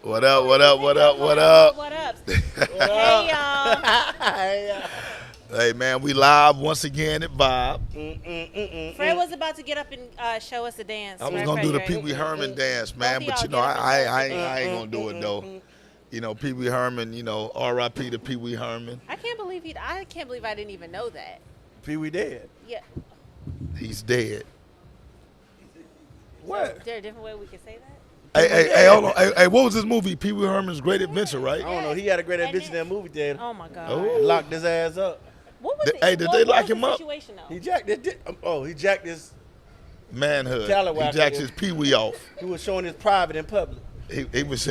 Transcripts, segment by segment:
What up? What up? What up? What up? What up? What Hey up? y'all. Hey, Hey man, we live once again at Bob. Fred was about to get up and show us a dance. I was right, gonna do the Frederick? Pee Wee Herman dance, man, Both of but y'all you know get up and show us a dance. I ain't gonna do it though. You know, Pee Wee Herman. You know, R.I.P. to Pee Wee Herman. I can't believe I didn't even know that. Pee Wee dead. Yeah. He's dead. What? Is there a different way we could say that? Hey, hold on. Hey, what was this movie? Pee Wee Herman's Great Adventure, right? I don't know. He had a great And adventure in it- that movie theater. Oh my god. Oh. Locked his ass up. What was Did- it? hey, did what, they what lock was the him up? Situation though? He jacked his. He jacked his. Manhood. He Talawak jacked is- his Pee Wee off. He was showing his private in public He was.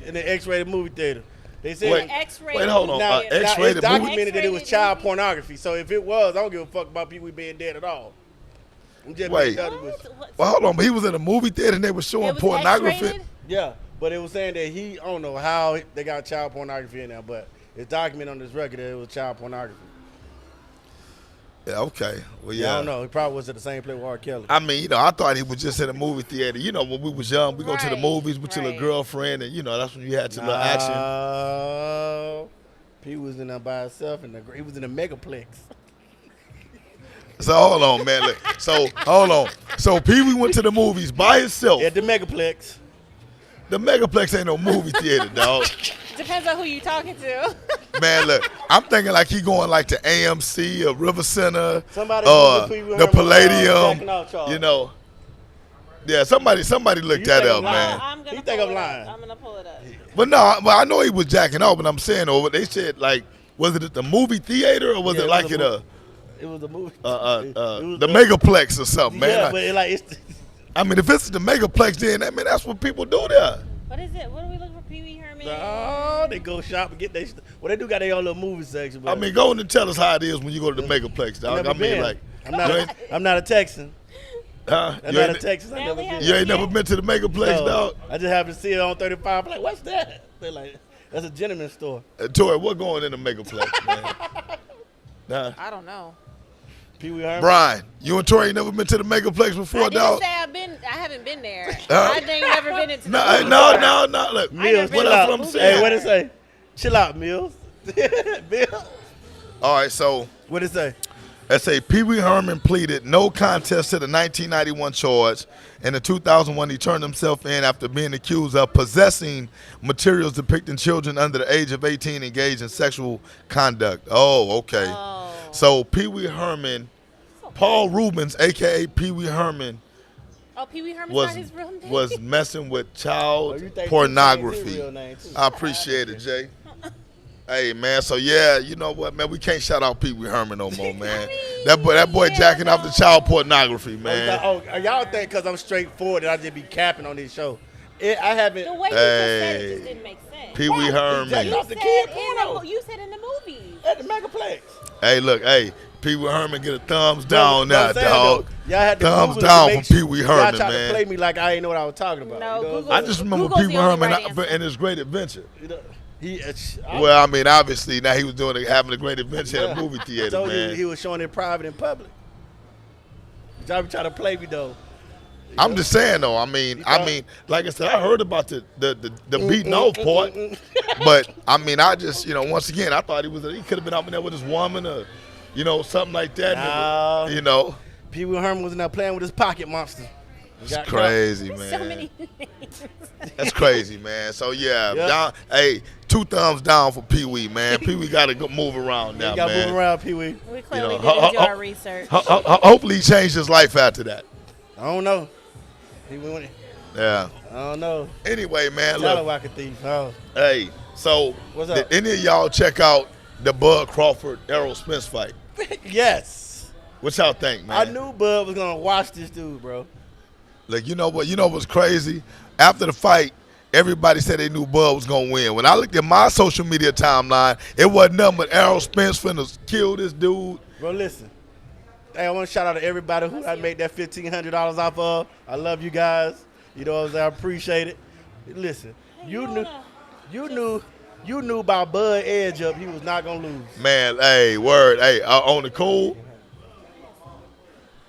in the X-rated movie theater. They said. Wait. X-rated. Wait, hold on. Now, movie. now X-rated it's movie? documented that it was X-rated child movie? pornography. So if it was, I don't give a fuck about Pee Wee being dead at all. I'm just Wait. being done with- What? Well, hold on. But he was in a movie theater and they were showing It was pornography. X-rated? Yeah, but it was saying that I don't know how they got child pornography in there, but it's documented on this record that it was child pornography. Yeah. Okay. Well, Yeah, yeah. I don't know. He probably was at the same place with R. Kelly. I mean, you know, I thought he was just in a movie theater. You know, when we was young, we go to the Right, movies with your little right. girlfriend, and you know, that's when you had your little action. He was in there by himself, and he was in the megaplex. So hold on, man. Look, so hold on. So Pee Wee went to the movies by himself. At the megaplex. The Megaplex ain't no movie theater, dog. Depends on who you talking to. Man, look, I'm thinking like he going like to AMC or River Center, Somebody or Google Pee Wee the Herman, Palladium. jacking off charge. You know. Yeah, somebody look You that think up, I'm lying? man. I'm gonna He pull think I'm it lying. up. I'm gonna pull it up. But no, but I know he was jacking off. But I'm saying, over they said like, was it at the movie theater or was Yeah, it it like was a at movie. It was a movie. It was the Megaplex or something, man? Yeah, Like, but it's I mean, if it's the Megaplex, then I mean that's what people do there. What is it? What are we looking for? Pee Wee Herman. oh, they go shop and get their. Well, they do got their own little movie section. But I mean, go in and tell us how it is when you go to the Megaplex, dog. I've I never mean, been. like, I'm you not. ain't, I'm not a Texan. huh? I'm You not a ain't, Texan. I never Family been. you ain't Yeah. never been to the Megaplex, No, dog. I just happened to see it on 35. I'm like, what's that? They're like, that's a gentleman's store. Tori, what going in the Megaplex, man? Nah. I don't know. Pee Wee Herman. Brian, you and Tori ain't never been to the Megaplex I before, didn't dog? say I haven't been there. Huh? I ain't never been into. No, no. Look, Mills, never what chill been else out. I'm to saying? Hey, what it say? Chill out, Mills. Bill. All right, so What it say? let's say Pee Wee Herman pleaded no contest to the 1991 charge. In the 2001, he turned himself in after being accused of possessing materials depicting children under the age of 18 engaged in sexual conduct. Oh, okay. Oh. So Pee Wee Herman, Paul Rubens, a.k.a. Pee Wee Herman, Oh, Pee Wee Herman's was not his real name. was messing with Oh, child you think pornography. his real name, too. I appreciate it, Jay. Hey man, so yeah, you know what, man? We can't shout out Pee Wee Herman no more, man. that boy yeah, jacking off the no. child pornography, man. Oh, y'all think because I'm straightforward that I just be capping on this show? I haven't. The way you just said it Hey. just didn't make sense. Pee Wee Why? Herman. He off the Said kid in porno. you said in the movie. At the megaplex. Hey, look, hey, Pee Wee Herman get a thumbs down Know now, what I'm saying, dog. though? Y'all had to Thumbs Google it to down make from sure- Pee Wee Y'all Herman, tried to man. play me like I ain't know what I was talking about. No, you know what I'm Google- I saying? just remember Google's Pee the Wee only Herman right answer. and his great adventure. You know, Well, I mean, obviously now he was having a great adventure at Yeah. a movie I theater, told you man. he was showing it private in public. Y'all be trying to play me though. I'm just saying though. I mean, like I said, I heard about the beating off part, but I mean, I just, you know, once again, I thought he could have been up in there with his woman or, you know, something like that. No. You know, Pee Wee Herman was in there playing with his pocket monster. it's crazy, There's man. so many names. That's crazy, man. So yeah, Yep. down. Hey, 2 thumbs down for Pee Wee, man. Pee Wee got to go move around now, You got to man. move around, Pee Wee. We clearly know, didn't do our research. Hopefully, he changed his life after that. I don't know. He went. Yeah. I don't know. Anyway, man, look. Talawak a thief. Oh. Hey, so What's up? did any of y'all check out the Bud Crawford Errol Spence fight? Yes. What y'all think, man? I knew Bud was gonna watch this dude, bro. Like, you know what? You know what's crazy? After the fight, everybody said they knew Bud was gonna win. When I looked at my social media timeline, it wasn't nothing but Errol Spence finna kill this dude. Bro, listen. Hey, I want to shout out to everybody who I made that $1,500 off of. I love you guys. You know what I'm saying? I appreciate it. Listen, you knew about Bud Edge up. He was not gonna lose. Man, hey, word, hey, on the cool.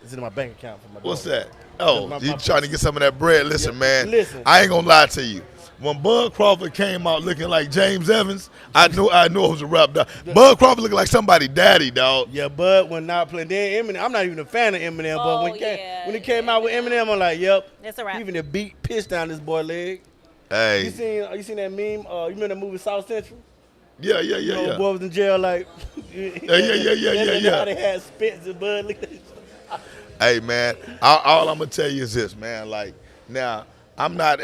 It's in my bank account for my dog. What's that? Oh, My you trying to get some of that bread? Listen, Yeah, man. listen. I ain't gonna lie to you. When Bud Crawford came out looking like James Evans, I knew it was a rap, dog. Bud Crawford looking like somebody daddy, dog. Yeah, Bud when not playing. Then Eminem, I'm not even a fan of Eminem, but Oh, when yeah, he came out with Eminem, I'm like, yep. That's a wrap. Even the beat pissed down this boy leg. Hey. You seen that meme? You remember the movie South Central? Yeah. You know, boy was in jail like. Yeah. How they had Spence and Bud. Look at this. Hey, man, all I'm going to tell you is this, man. Like, now, I'm not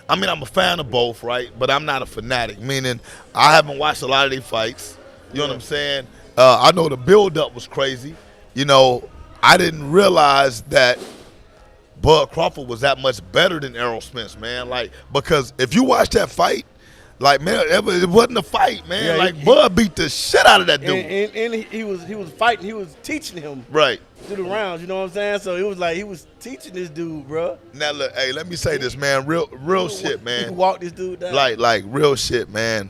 I'm a fan of both, right? But I'm not a fanatic, meaning I haven't watched a lot of these fights. You know what I'm saying? I know the build-up was crazy. You know, I didn't realize that Bud Crawford was that much better than Errol Spence, man. Like, because if you watch that fight, like, man, it wasn't a fight, man. Yeah, like, Bud beat the shit out of that dude. And he was fighting. He was teaching him Right. through the rounds. You know what I'm saying? So it was like he was teaching this dude, bro. Now, look, hey, let me say this, man. Real shit, He man. could walk this dude down. Like real shit, man.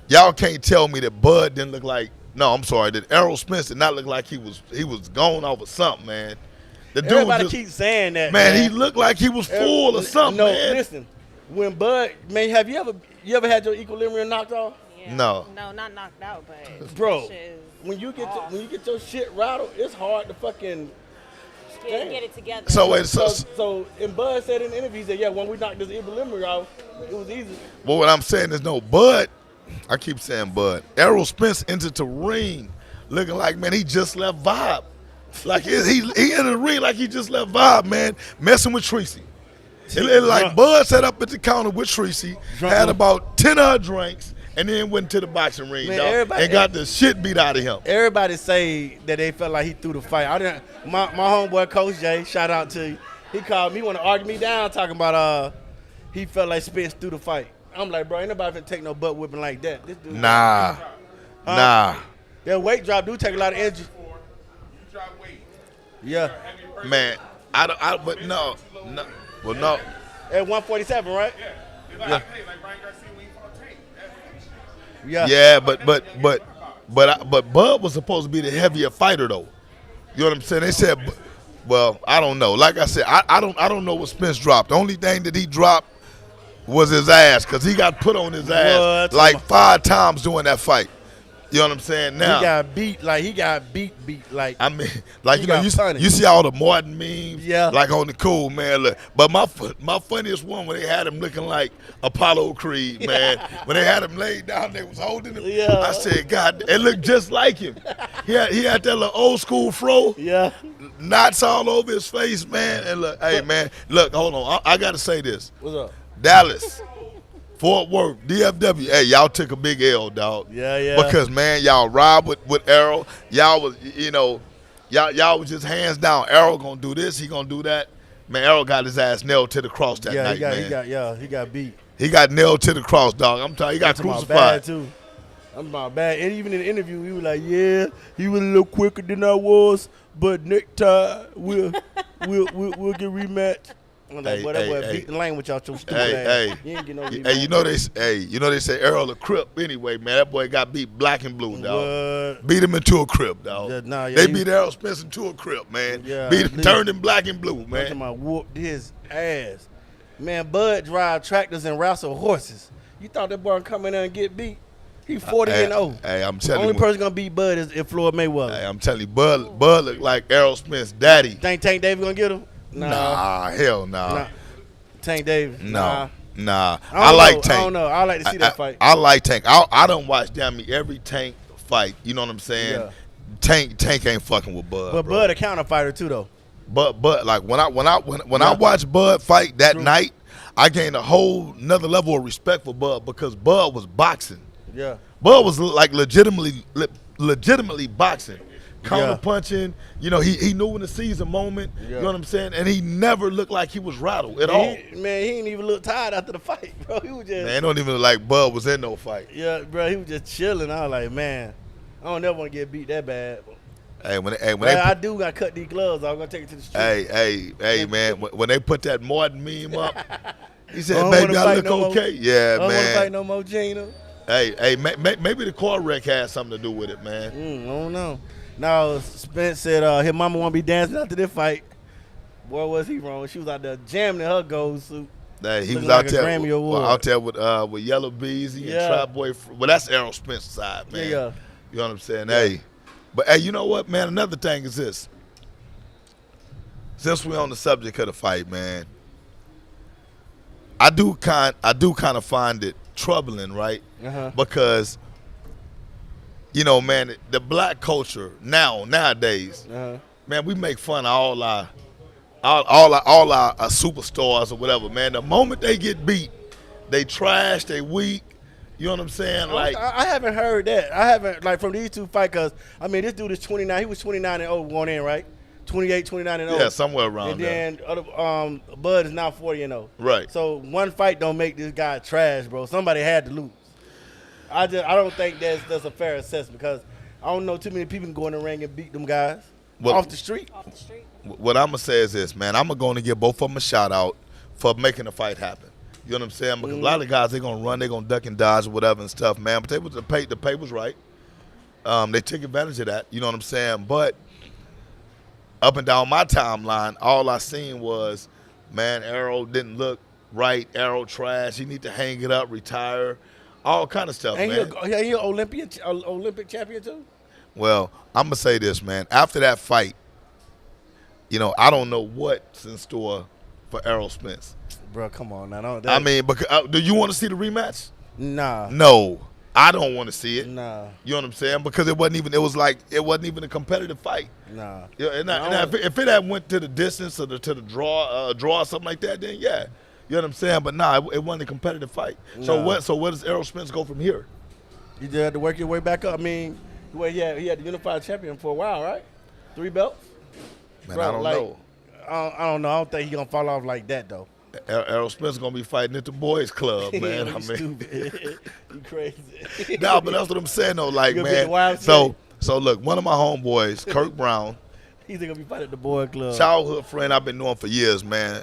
Y'all can't tell me that Bud didn't look like. No, I'm sorry. That Errol Spence did not look like he was going off of something, man. The dude Everybody just, keeps saying that, man. He looked like he was full or something, no, man. listen. When Bud, man, have you ever had your equilibrium knocked off? Yeah. No. No, not knocked out, but Bro, shit is when you get off. your shit rattled, it's hard to fucking get it together. So wait, So and Bud said in the interview, he said, yeah, when we knocked this equilibrium off, it was easy. But what I'm saying is, no, Bud. I keep saying Bud. Errol Spence entered the ring looking like, man, he just left Vibe. Like he entered the ring like he just left Vibe, man, messing with Tracy. It like Bud sat up at the counter with Tracy, had about 10 of her drinks, and then went to the boxing ring, Man, dog, and got the shit beat out of him. Everybody say that they felt like he threw the fight. My homeboy Coach Jay, shout out to you. He called me, want to argue me down, talking about he felt like Spence threw the fight. I'm like, bro, ain't nobody finna take no butt whipping like that. This dude, Nah. That weight drop do take a lot of energy. You drop weight. Yeah, Man, but no. Well, no. at 147, right? Yeah. It's like, hey, like Ryan Garcia when he fought Tank. Yeah. Yeah, but Bud was supposed to be the heavier fighter though. You know what I'm saying? They said, well, I don't know. Like I said, I don't know what Spence dropped. The only thing that he dropped was his ass, because he got put on his ass What? like 5 times during that fight. You know what I'm saying? Now, He got beat like. I mean, like, He you know, got punished. you see all the Martin memes, Yeah. like on the cool, man. Look, but my funniest one when they had him looking like Apollo Creed, man. When they had him laid down, they was holding him. Yeah. I said, God, it looked just like him. He had that little old school fro, Yeah. knots all over his face, man. And look, hey, man, look, hold on. I got to say this. What's up? Dallas, Fort Worth, DFW. Hey, y'all took a big L, dog. Yeah. Because, man, y'all ride with Errol. Y'all was, y'all was just hands down. Errol gonna do this. He gonna do that. Man, Errol got his ass nailed to the cross that night, man. He got beat. He got nailed to the cross, dog. I'm telling you, he got Talking about crucified. bad too. I'm about bad. And even in the interview, he was like, "Yeah, he was a little quicker than I was, but next time we'll get rematched." I'm like, boy, that boy beat the lane with y'all, your stupid ass. You ain't get no rematch. You know they say Errol a Crip anyway, man. That boy got beat black and blue, dog. What? Beat him into a Crip, dog. Yeah, they beat Errol Spence into a Crip, man. Yeah, beat him, turned him black and blue, I'm man. talking about whooped his ass. Man, Bud drive tractors and wrestle horses. You thought that boy would come in there and get beat? He 40 and 0. Hey, I'm The telling only you. person gonna beat Bud is if Floyd Mayweather. Hey, I'm telling you, Bud look like Errol Spence' daddy. Think Tank Davis gonna get him? Nah, hell nah. Nah. Tank Davis. Nah. Nah. I I like don't know. Tank. I don't know. I like to see that fight. I like Tank. I don't watch damn me every Tank fight. You know what I'm saying? Yeah. Tank ain't fucking with Bud. But bro. Bud a counter fighter too though. But like when I watched Bud fight that night, I gained a whole another level of respect for Bud, because Bud was boxing. Yeah. Bud was like legitimately boxing, counter punching. You know, he knew when to seize a moment. Yeah. You know what I'm saying? And he never looked like he was rattled at all. He didn't even look tired after the fight, bro. He was just Man, it don't even look like Bud was in no fight. yeah, bro. He was just chilling. I was like, man, I don't never want to get beat that bad. Hey, when I do gotta cut these gloves. I'm gonna take it to the street. hey, man, when they put that Martin meme up, he said, I don't "Baby, wanna I fight look no more. okay." Yeah, I don't want to man. fight no more, Gina. Hey, maybe the car wreck had something to do with it, man. I don't know. Now Spence said his mama want to be dancing after this fight. Boy, was he wrong? She was out there jamming in her gold suit. That he was Looking out like a there, Grammy Award. out there with Yellow Beezy and Yeah. Trap Boy. Well, that's Errol Spence's side, man. Yeah. You know what I'm saying? Hey, but hey, you know what, man? Another thing is this. Since we're on the subject of the fight, man, I do kind of find it troubling, right? Uh-huh. Because you know, man, the black culture nowadays, man, we make fun of all our superstars or whatever, man. The moment they get beat, they trash, they weak. You know what I'm saying? Like, I haven't heard that. I haven't, like, from these two fights, because, I mean, this dude is 29. He was 29 and 0 going in, right? 28, 29 and 0. yeah, somewhere around And there. then Bud is now 40 and 0. Right. So one fight don't make this guy trash, bro. Somebody had to lose. I don't think that's a fair assessment, because I don't know too many people can go in the ring and beat them guys Well- off the street. Off the street. What I'm gonna say is this, man. I'm going to give both of them a shout out for making the fight happen. You know what I'm saying? Because a lot of guys, they're gonna run, they're gonna duck and dodge or whatever and stuff, man. But the pay was right. They took advantage of that. You know what I'm saying? But up and down my timeline, all I seen was, man, Errol didn't look right. Errol trash. He need to hang it up, retire, all kind of stuff, And man. he an Olympic champion too? Well, I'm gonna say this, man. After that fight, you know, I don't know what's in store for Errol Spence. Bro, come on now. I mean, because, do you want to see the rematch? Nah. No, I don't want to see it. Nah. You know what I'm saying? Because it wasn't even a competitive fight. Nah. Yeah, and if it had went to the distance or to the draw or something like that, then yeah, you know what I'm saying. But nah, it wasn't a competitive fight. So Nah. what? So where does Errol Spence go from here? You just had to work your way back up. I mean, he had the unified champion for a while, right? 3 belts. Man, Bro, I don't like, know. I don't know. I don't think he's gonna fall off like that though. Errol Spence gonna be fighting at the boys' club, man. You I mean, stupid. You crazy. no, but that's what I'm saying though. Like, You gonna be at man. the YMCA? So look, one of my homeboys, Kirk Brown. He's gonna be fighting at the boy club. Childhood friend I've been knowing for years, man.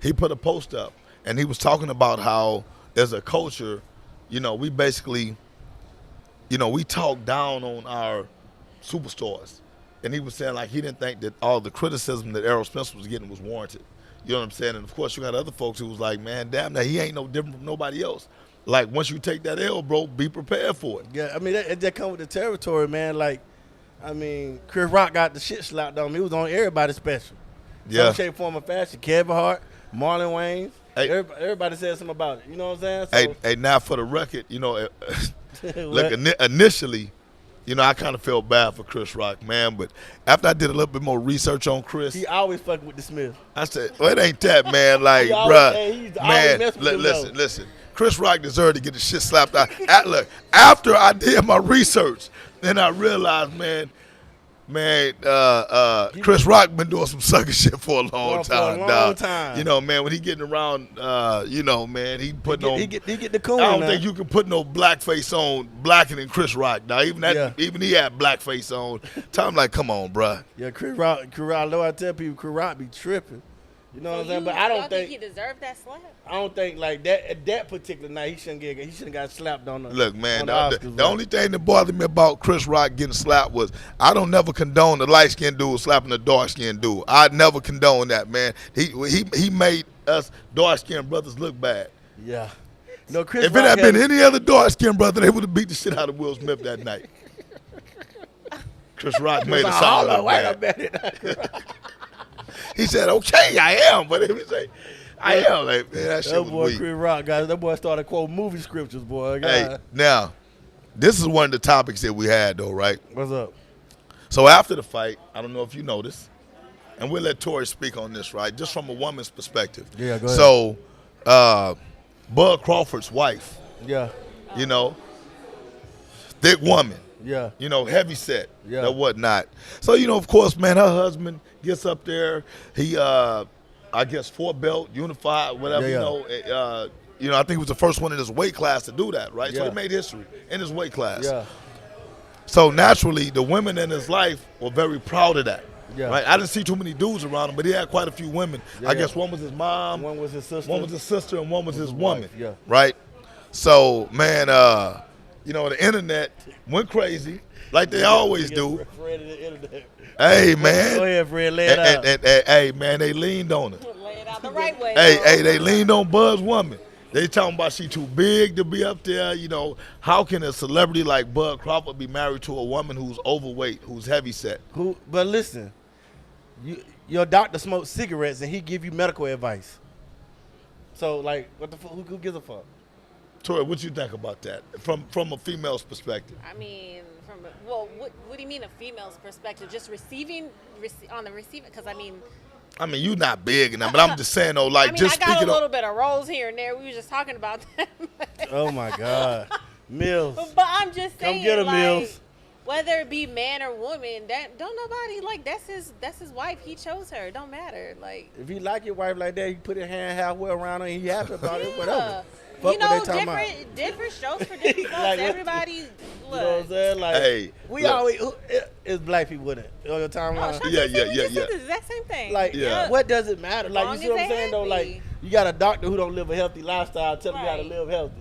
He put a post up, and he was talking about how as a culture, you know, we basically, you know, we talk down on our superstars. And he was saying, like, he didn't think that all the criticism that Errol Spence was getting was warranted. You know what I'm saying? And, of course, you got other folks who was like, man, damn, that he ain't no different from nobody else. Like, once you take that L, bro, be prepared for it. Yeah, I mean that come with the territory, man. Like, I mean, Chris Rock got the shit slapped on him. He was on everybody's special. Yeah. Some shape, form, or fashion. Kevin Hart, Marlon Wayans. Hey. Everybody said something about it. You know what I'm saying? Hey, now for the record, you know, So, look, initially, you know, I kind of felt bad for Chris Rock, man. But after I did a little bit more research on Chris, he always fucking with the Smith. I said, well, it ain't that, man. Like, He always- bruh, hey, he's always man, messing with him, though. listen. Chris Rock deserved to get the shit slapped out. Look, after I did my research, then I realized, man, Chris Rock been doing some sucker shit for a long time, dog. time. You know, man, when he getting around, you know, man, he putting on. He get the coon. I don't now. think you can put no blackface on blacker than Chris Rock. Now, even he had blackface on. Time like, come on, bruh. Yeah, Chris Rock. I know I tell people, Chris Rock be tripping. You know what I'm saying? But I y'all don't think he deserved that slap. I don't think like that at that particular night he shouldn't got slapped on the. Look, man, on the only thing that bothered me about Chris Rock getting slapped was I don't never condone the light skinned dude slapping the dark skinned dude. I never condone that, man. He made us dark skinned brothers look bad. Yeah. No, Chris. If it had been any other dark skinned brother, they would have beat the shit out of Will Smith that night. Chris Rock made us all look bad. He said, "Okay, I am," but if he say, "I am," like, man, that shit That was boy weak. Chris Rock, guys. That boy started quoting movie scriptures, boy. Hey, God. now, this is one of the topics that we had, though, right? What's up? So after the fight, I don't know if you noticed, and we'll let Tori speak on this, right? Just from a woman's perspective. Yeah, go ahead. So, Bud Crawford's wife, Yeah. you know, thick woman, Yeah. you know, heavy set, Yeah. and whatnot. So, you know, of course, man, her husband gets up there. He, I guess, 4-belt, unified, whatever, Yeah, you know, I think he was the first one in his weight class to do that, right? So Yeah. he made history in his weight class. Yeah. So naturally, the women in his life were very proud of that. Yeah. Right? I didn't see too many dudes around him, but he had quite a few women. Yeah, I yeah. guess one was his mom, One was his sister. one was his sister, and one was his woman. wife, yeah. Right? So, man, you know, the internet went crazy. like they always do. Fred in the internet. Hey, man. Go ahead, Fred. Lay it out. Hey, man, they leaned on her. Lay it out the right way. Hey, they leaned on Buzz Woman. They talking about she too big to be up there. You know, how can a celebrity like Bud Crawford be married to a woman who's overweight, who's heavyset? But listen, your doctor smokes cigarettes and he give you medical advice. So, like, what the fuck? Who gives a fuck? Tori, what you think about that from a female's perspective? I mean, what do you mean a female's perspective? Just on the receiving? Because I mean, you not big enough, but I'm just saying though, like, I mean, just I got speaking a little bit of rolls here and there. We were just talking about that. Oh my God, Mills. But I'm just saying, Come get her, like, Mills. whether it be man or woman, that don't nobody like. That's his wife. He chose her. It don't matter. Like, If you like your wife like that, you put your hand halfway around her and he happy about it, yeah. whatever. Fuck You what know, they talking about. different strokes for different folks. Like, Everybody, You know what I'm look. saying? Like, Hey, we look. always it's black people with it on your timeline. Oh, Yeah, Shantae said we yeah. just said the exact same thing. Like, Yeah. what does it matter? Like, Long you see as what I'm they saying though? Like, happy. you got a doctor who don't live a healthy lifestyle, tell you how to Right. live healthy.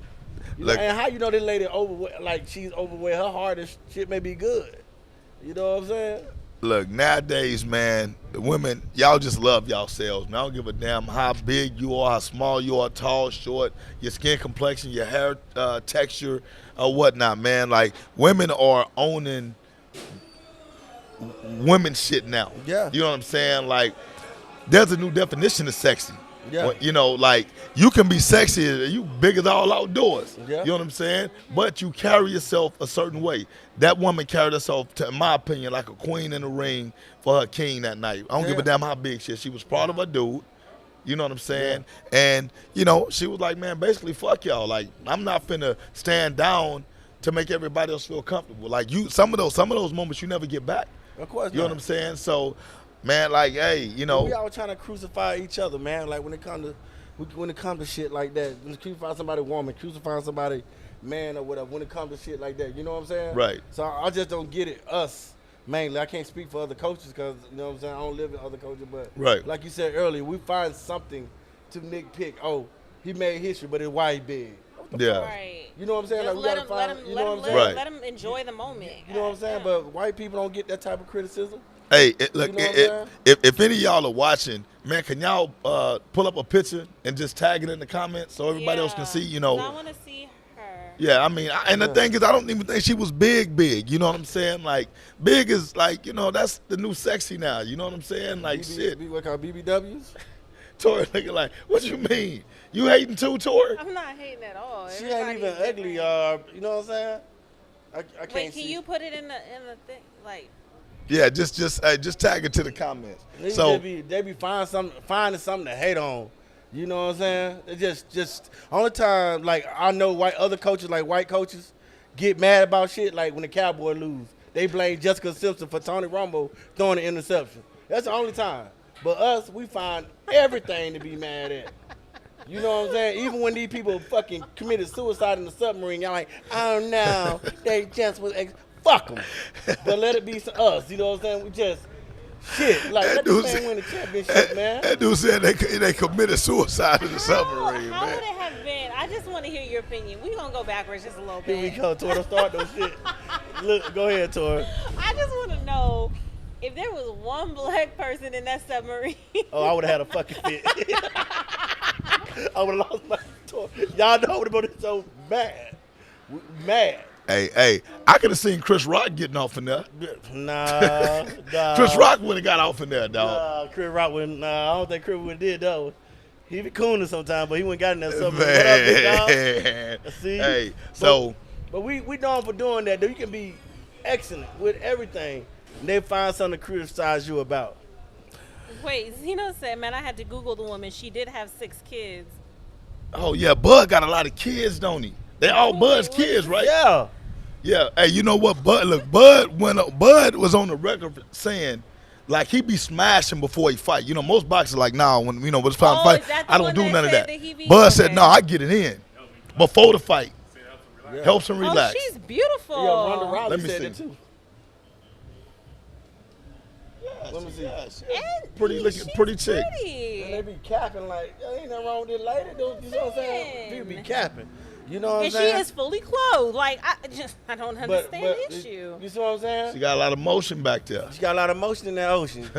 You know, Look. and how you know this lady overweight? Like, she's overweight. Her heart and shit may be good. You know what I'm saying? Look, nowadays, man, the women, y'all just love yourselves, man. I don't give a damn how big you are, how small you are, tall, short, your skin complexion, your hair texture, or whatnot, man. Like, women are owning women shit now. Yeah. You know what I'm saying? Like, there's a new definition of sexy. Yeah. You know, like, you can be sexy, you big as all outdoors. Yeah. You know what I'm saying? But you carry yourself a certain way. That woman carried herself, in my opinion, like a queen in the ring for her king that night. I don't give a damn how big she is. She was proud of her dude. You know what I'm saying? And, you know, she was like, man, basically, fuck y'all. Like, I'm not finna stand down to make everybody else feel comfortable. Like, some of those moments you never get back. Of course You know not. what I'm saying? So, man, like, hey, you know. We all trying to crucify each other, man. Like when it comes to shit like that, when you crucify somebody woman, crucify somebody man or whatever. When it comes to shit like that, you know what I'm saying? Right. So I just don't get it. Us mainly, I can't speak for other coaches because you know what I'm saying. I don't live in other coaches, but Right. like you said earlier, we find something to nitpick. Oh, he made history, but it's why he big. Yeah. Right. You know what I'm saying? Just Like we let gotta him, let find. him, You let know him what I'm live. saying? Right. Let him enjoy the moment. You know what I'm saying? Yeah. But white people don't get that type of criticism. Hey, look, You know what I'm if any of y'all are watching, man, can y'all pull up a picture and just tag it in the comments so everybody else can Yeah. see, you know? 'Cause I want to see her. Yeah, I mean, and the thing is, I don't even think she was big. You know what I'm saying? Like, big is like, you know, that's the new sexy now. You know what I'm saying? Like, shit. What called BBWs? Tori looking like, what you mean? You hating too, Tori? I'm not hating at all. She ain't Everybody's even ugly, different. you know what I'm saying? I can't Wait, see. can you put it in the thing? Like, Yeah, just tag it to the comments. They So, be finding something to hate on. You know what I'm saying? It just only time like I know other coaches like white coaches get mad about shit like when the Cowboys lose. They blame Jessica Simpson for Tony Romo throwing an interception. That's the only time. But us, we find everything to be mad at. You know what I'm saying? Even when these people fucking committed suicide in the submarine, y'all like, oh no, they just was fuck them. But let it be us. You know what I'm saying? We just shit. Like let the man win the championship, man. that dude said they committed suicide in the submarine, how would man. it have been? I just want to hear your opinion. We're going to go backwards just a little Here bit. we go, Tori. Don't start no shit. Look, go ahead, Tori. I just want to know if there was one black person in that submarine. Oh, I would have had a fucking fit. I would have lost my Tori. Y'all know I would have been so mad. Mad. Hey, I could have seen Chris Rock getting off in there. Nah. Chris Rock would have got off in there, dog. Chris Rock wouldn't. Nah, I don't think Chris would did though. He be cooning sometimes, but he wouldn't got in that something. What up, big Man. dog? See? Hey, so But we known for doing that. Though you can be excellent with everything, and they find something to criticize you about. Wait, Zeno said, man, I had to Google the woman. She did have 6 kids. oh yeah, Bud got a lot of kids, don't he? They all Bud's kids, right? Yeah. Yeah. Hey, you know what, Bud? Look, Bud was on the record saying, like, he be smashing before he fight. You know, most boxers like, nah, when it's time to Oh, fight, is that the I don't one do that none of said that. that he be- Bud said, Okay. no, I get it in before the fight. Yeah. Helps him relax. Oh, she's beautiful. Yeah, Ronda Rousey Let me said see. it too. Let me see. And Pretty she's pretty chick. And they Pretty. be capping like, ain't nothing wrong with this lady. You know what I'm saying? Listen. People be capping. You know what I'm And she saying? is fully clothed. Like I don't understand the issue. You see what I'm saying? She got a lot of motion back there. She got a lot of motion in that ocean.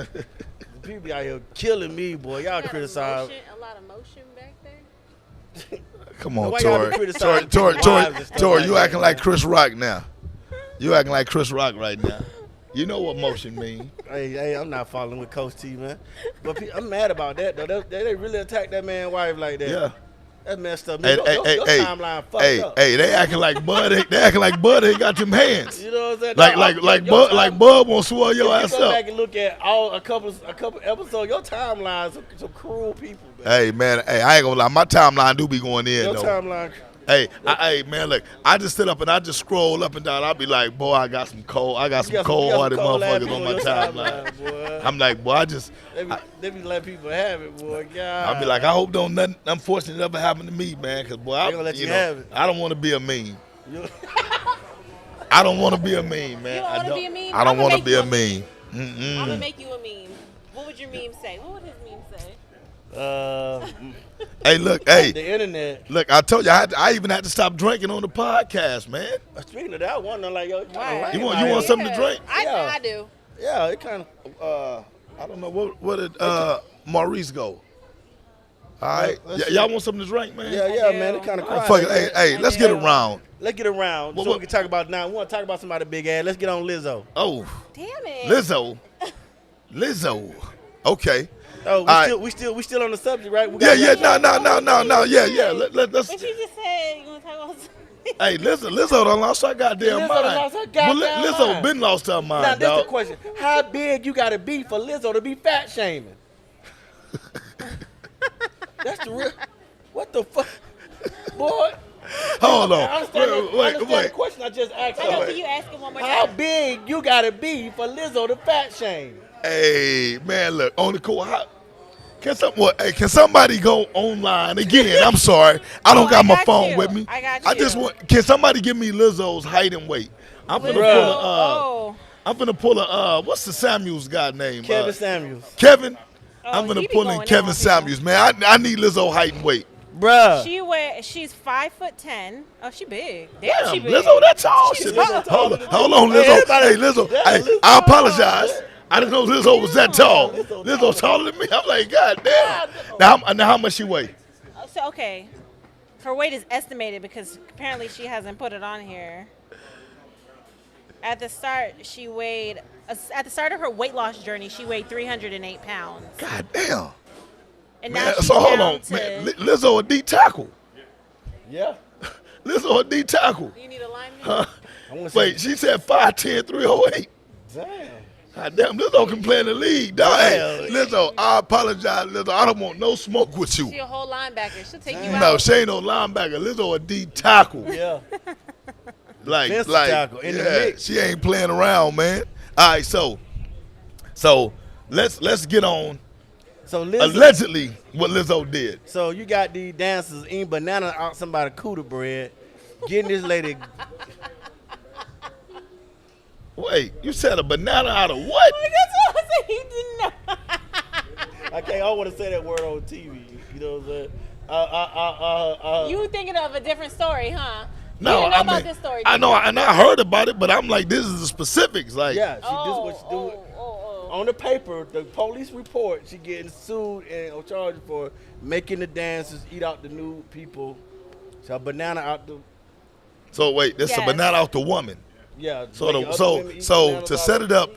People out here killing me, boy. Y'all Got criticize. a lot of motion back there. Come on, Why y'all be Tori. criticizing Tori, people's wives and stuff Tori, like you that, acting like man? Chris Rock now. You acting like Chris Rock right now. You know what motion mean. Hey, I'm not following with Coach T, man. But I'm mad about that, though. They really attacked that man's wife like that. Yeah. That messed up. Hey, Your timeline fucked up. They acting like Bud. They acting like Bud ain't got them hands. You know what I'm saying? Like Your Bud won't swell your if ass you go up. back and look at a couple episodes, your timeline some cruel people, man. Hey man, I ain't gonna lie. My timeline do be going in Your though. timeline. Hey, man, look. I just sit up and I just scroll up and down. I'll be like, boy, I got some cold-hearted motherfuckers on my timeline. Boy. I'm like, boy, They be letting people have it, boy. God. I'll be like, I hope don't nothing unfortunate ever happen to me, man. Cause boy, They gonna let you have it. I don't want to be a meme. You- I don't want to be a meme, man. You don't wanna be a meme? I don't I'ma want to make be you a a meme. I'm gonna make you a meme. What would your meme say? What would his meme say? Hey, look, the internet. look. I told you, I even had to stop drinking on the podcast, man. Speaking of that, I wonder, like, yo, Why? You want something to drink? I do. Yeah, it kind of. I don't know what did Maurice go. All right, Let's y'all want something to drink, man? Yeah, I man, do. it kind of Oh, quiet. fuck it. Hey, let's get around. Let's get around What- so we can talk about now. We want to talk about somebody big ass. Let's get on Lizzo. Oh, Damn it. Lizzo. Okay. Oh, right. we still on the subject, right? We Yeah. got- No. Yeah. Let's. But you just said you want to talk about something. Hey, Lizzo done lost her goddamn Lizzo mind. done lost her But goddamn Lizzo mind. been lost her mind, Now, this is the dog. question. How big you got to be for Lizzo to be fat shaming? That's the real. What the fuck? Boy. Hold on. Understand the Wait. question I just asked I know, her. can you ask it one more How time? big you got to be for Lizzo to fat shame? Hey, man, look. On the cool. Can somebody go online again? I'm sorry. I don't Oh, got I my got phone you. with me. I got I just you. want. Can somebody give me Lizzo's height and weight? I'm finna pull Bruh. a. I'm finna pull a. What's the Samuels guy name? Kevin Samuels. Kevin. I'm he gonna be pull going in in Kevin on people. Samuels, man. I need Lizzo height and weight. Bruh. She's 5'10". Oh, she big. Damn, she big. Lizzo, that tall. She's Shit. tall. Hold on, Lizzo. everybody- Hey, Lizzo. Yeah, Hey, Lizzo I tall. apologize. I didn't know Lizzo was that tall. Lizzo Lizzo taller than me. I'm like, God damn. Now how much she weigh? So okay, her weight is estimated because apparently she hasn't put it on here. At the start, at the start of her weight loss journey, she weighed 308 pounds, God damn. and now Man, she's so hold down on, to. man. Lizzo a D tackle. Yeah. Lizzo a D tackle. You need a lineman. Huh? I wanna Wait, see- she said 5'10", 308. Damn. God damn, Lizzo can play in the league, dog. Hey, Damn. Lizzo, I apologize, Lizzo. I don't want no smoke with you. She a whole linebacker. She'll take you No, out. she ain't no linebacker. Lizzo a D tackle. Yeah. Like Defensive tackle in the mix. she ain't playing around, man. All right, so let's get on So Lizzo, allegedly what Lizzo did. so you got these dancers eating banana out somebody's cooter bread, getting this lady. Wait, you said a banana out of what? That's what I said. You didn't know. I don't want to say that word on TV. You know what I'm saying? You thinking of a different story, huh? No, you didn't know I about mean, this story. I did know, you? and I heard about it, but I'm like, this is the specifics. Like, Yeah, this is what she do. Oh. On the paper, the police report she getting sued and charged for making the dancers eat out the nude people. So a banana out the so wait, this is a Yes. banana out the woman. yeah. So making other women eat bananas to out set of- it up,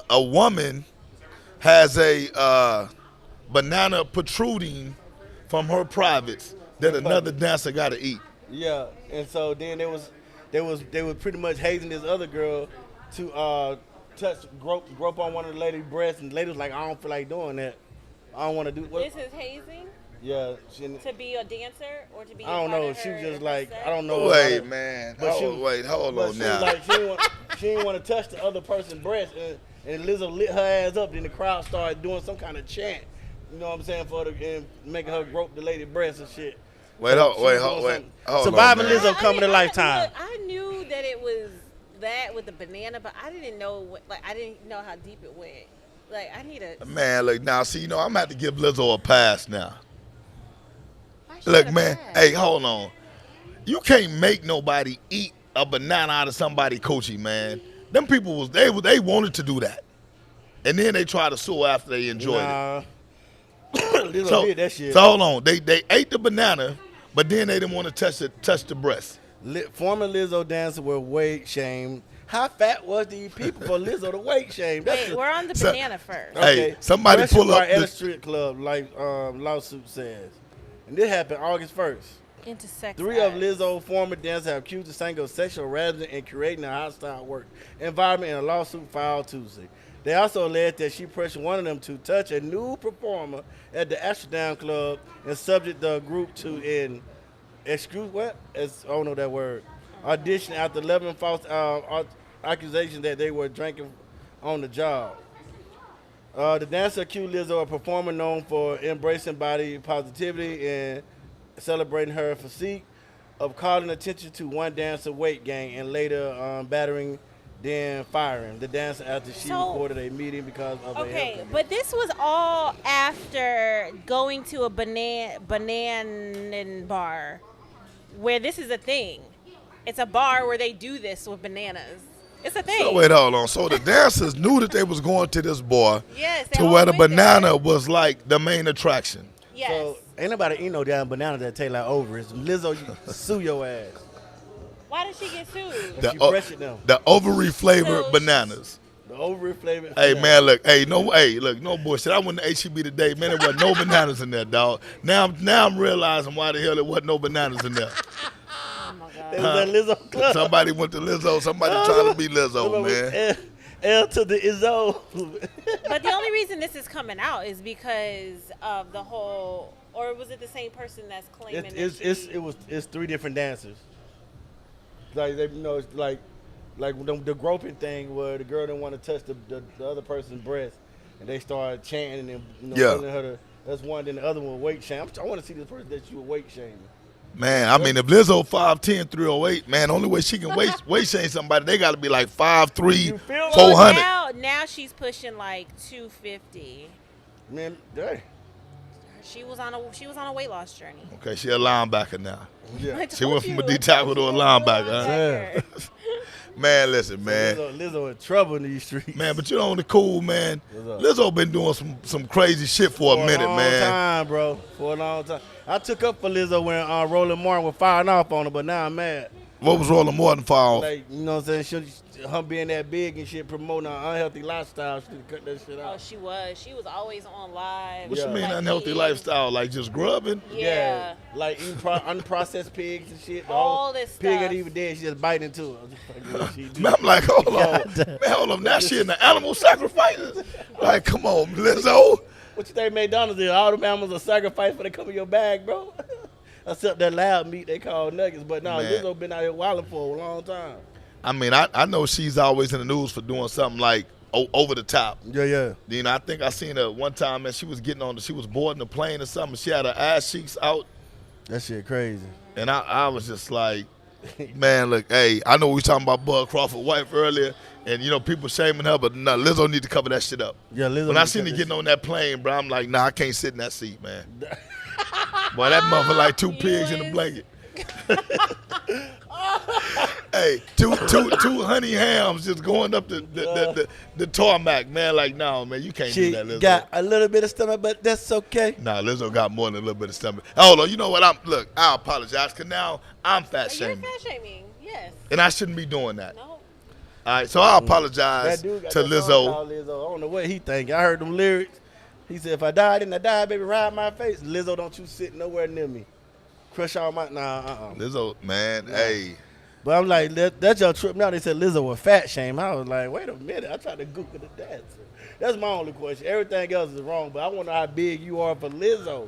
a woman has a banana protruding from her privates that another dancer got to eat. Yeah, and so then they were pretty much hazing this other girl to grope on one of the lady's breasts, and the lady was like, I don't feel like doing that. I don't want to do what. This is hazing Yeah, to be a dancer or to be. I don't a part know. of She was her just like, set? I don't know. Wait, about it. man. But she- Hold But on she now. was like, she didn't want to touch the other person's breast, and Lizzo lit her ass up. Then the crowd started doing some kind of chant. You know what I'm saying, and making her grope the lady breast and shit. Wait, So hold, she wait, was hold, doing wait. something. Hold Surviving on, man. Lizzo coming to Lifetime. Look, I knew that it was that with the banana, but I didn't know I didn't know how deep it went. Like I need a. Man, look, now, see, I'm going to have to give Lizzo a pass now. Why she Look, got a man, bag? hey, hold on. You can't make nobody eat a banana out of somebody coochie, man. Them people they wanted to do that, and then they try to sue after they enjoyed it. Lizzo did that shit. So hold on, they ate the banana, but then they didn't want to touch the breast. Former Lizzo dancers were weight shamed. How fat was these people for Lizzo to weight shame? Wait, we're on the banana first. Hey, somebody pull up at a strip club, like lawsuit says, and this happened August 1st. Into sex. 3 of Lizzo's former dancers have accused the singer of sexual harassment and creating a hostile work environment in a lawsuit filed Tuesday. They also alleged that she pressured one of them to touch a new performer at the Amsterdam club and subject the group to an audition after 11 false accusations that they were drinking on the job. The dancer accused Lizzo, a performer known for embracing body positivity and celebrating her physique, of calling attention to one dancer weight gain and later battering, then firing the dancer after she reported a meeting because of a health condition. But this was all after going to a banana bar, where this is a thing. It's a bar where they do this with bananas. It's a thing. So wait, hold on. So the dancers knew that they was going to this bar, yes, to where the banana was like the main attraction. Yes. So ain't nobody eat no damn banana that taste like ovaries. Lizzo, you sue your ass. Why did she get sued? The, She pressured them. the ovary flavored So bananas. The ovary flavored. Hey man, look, no bullshit. I went to HEB today, man. There wasn't no bananas in there, dog. Now I'm realizing why the hell there wasn't no bananas in there. Oh my God. It was at Lizzo club. Somebody went to Lizzo. Somebody trying to be Lizzo, man. L to the Izzo. But the only reason this is coming out is because of the whole, or was it the same person that's claiming It's 3 different dancers. Like they, it's like the groping thing where the girl didn't want to touch the other person's breast, and they started chanting and telling her to. That's one. Then the other one weight shame. I want to see this person that you were weight shaming. Man, I mean, if Lizzo 5'10", 308, man, the only way she can weight shame somebody, they got to be like 5'3", 400. Now she's pushing like 250. Man, dang. She was on a weight loss journey. Okay, she a linebacker now. Yeah. She went from a D tackle to a linebacker. Huh? Man, listen, man. Lizzo in trouble in these streets. Man, but you know the cool, man. Lizzo been doing some crazy shit for a minute, man. For a long time, bro. For a long time. I took up for Lizzo when Roland Martin was firing off on her, but now I'm mad. What was Roland Martin file? Like, you know what I'm saying? Her being that big and shit, promoting an unhealthy lifestyle, she cut that shit out. Oh, she was. She was always on live. What you mean like unhealthy lifestyle? Like just grubbing? Yeah. Like eating unprocessed pigs and shit. All this pig stuff. ain't even dead. She just biting into it. Man, I'm like, hold on. Man, hold on. Now she in the animal sacrifices. Like, come on, Lizzo. What you think McDonald's is? All the animals are sacrificed for they come in your bag, bro. Except that loud meat they call nuggets. But no, Lizzo been out here wilding for a long time. I mean, I know she's always in the news for doing something like over the top. Yeah. You know, I think I seen her one time, man. She was she was boarding a plane or something. She had her ass cheeks out. That shit crazy. And I was just like, man, look, hey, I know we was talking about Bud Crawford's wife earlier, and, you know, people shaming her, but no, Lizzo need to cover that shit up. Yeah, Lizzo. When I seen her getting on that plane, bro, I'm like, nah, I can't sit in that seat, man. Boy, that motherfucker like 2 pigs in a blanket. Hey, two honey hams just going up the tarmac, man. Like, no, man, you can't do that, Lizzo. She got a little bit of stomach, but that's okay. Nah, Lizzo got more than a little bit of stomach. Hold on, you know what? I apologize, because now I'm fat You're shaming. fat shaming, yes. And I shouldn't be doing that. No. All right, so I apologize That dude got to that song called Lizzo. Lizzo. I don't know what he think. I heard them lyrics. He said, if I die, then I die, baby, ride my face. Lizzo, don't you sit nowhere near me. Crush all my, Lizzo, man, hey. But I'm like, that's your trip now. They said Lizzo was fat shame. I was like, wait a minute. I tried to Google the dancer. That's my only question. Everything else is wrong, but I wonder how big you are for Lizzo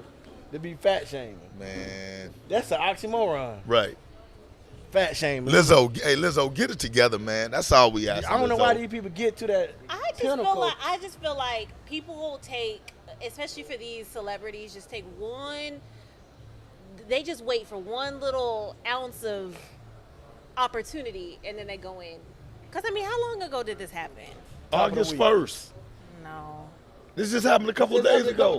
to be fat shaming. Man. That's an oxymoron. Right. Fat shaming. Lizzo, get it together, man. That's all we ask. I don't know why these people get to that pinnacle. I just feel like people will take, especially for these celebrities, just take one. They just wait for one little ounce of opportunity and then they go in. Because I mean, how long ago did this happen? August 1st. No. This just happened a couple of days ago.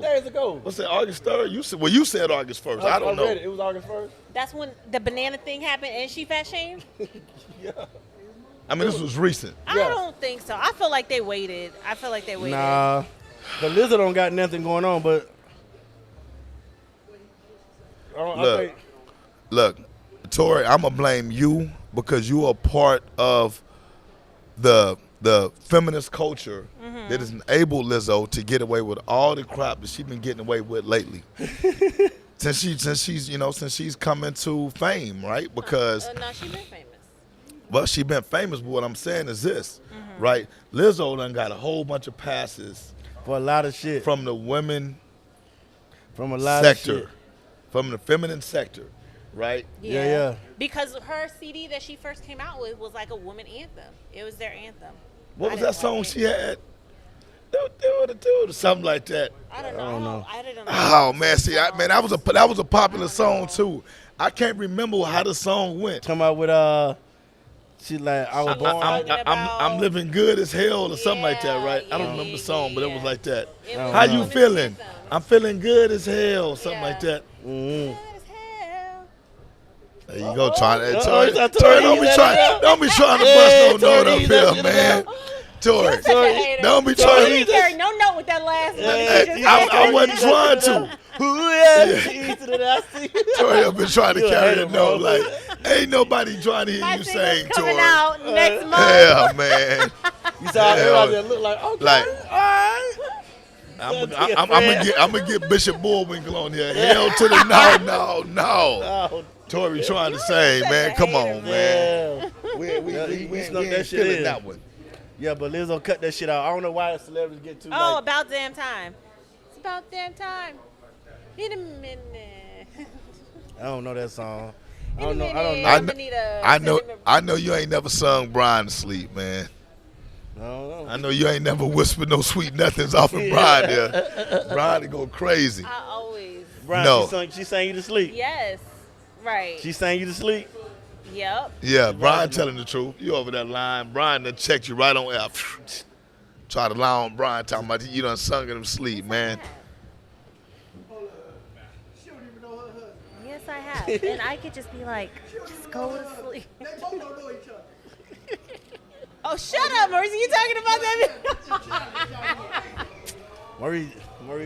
What's that? August 3rd? You said August 1st. I don't know. It was August 1st. That's when the banana thing happened and she fat shamed? Yeah. I mean, this was recent. I don't think so. I feel like they waited. Nah, the Lizzo don't got nothing going on, but Look, Tori, I'm gonna blame you because you are part of the feminist culture that has enabled Lizzo to get away with all the crap that she's been getting away with lately. since she's come into fame, right? Because no, she's been famous. well, she's been famous, but what I'm saying is this, right? Lizzo done got a whole bunch of passes for a lot of shit from the women from a lot sector, of shit. from the feminine sector, right? Yeah. Because her CD that she first came out with was like a woman anthem. It was their anthem. What was that song she had? Do something like that. I don't know. I didn't know. Oh man, see, that was a popular song too. I can't remember how the song went. Come out with she like I was born. I'm living good as hell or something like that, right? I don't remember the song, but it was like that. It was How a you woman's feeling? anthem. I'm feeling good as hell, something like that. Mm-hmm. Good as hell. There you go, trying to Tori, don't be trying to bust no note up here, man. Tori, don't be trying to. Carry no note with that last one. I wasn't trying to. Yeah. Tori, I've been trying to You a carry hater, the note. bro. Like, ain't nobody trying to hear My you single's saying, coming Tori. out next month. Yeah, man. You saw everybody that look like okay. Like, all right. I'm gonna get Bishop Bullwinkle on here. Hell to the no. Oh, Tori trying to say, man, come on, man. yeah. We snuck ain't that shit feeling in. that one. Yeah, but Lizzo cut that shit out. I don't know why celebrities get too. Oh, like, about damn time. It's about damn time. In a minute. I don't know that song. I In a don't know. minute. I don't know. I'ma need a I know you ain't never sung Brian to sleep, man. I don't know. I know you ain't never whispered no sweet nothings off of Brian there. Brian to go crazy. I always. Brian, No. she sang you to sleep. Yes. Right. She sang you to sleep. Yep. Yeah, Brian telling the truth. You over that line. Brian done checked you right on air. Try to lie on Brian talking about you done sung him to sleep, man. Yes, I have. And I could just be like, just go to sleep. Oh, shut up, Maurice. You talking about that? Marie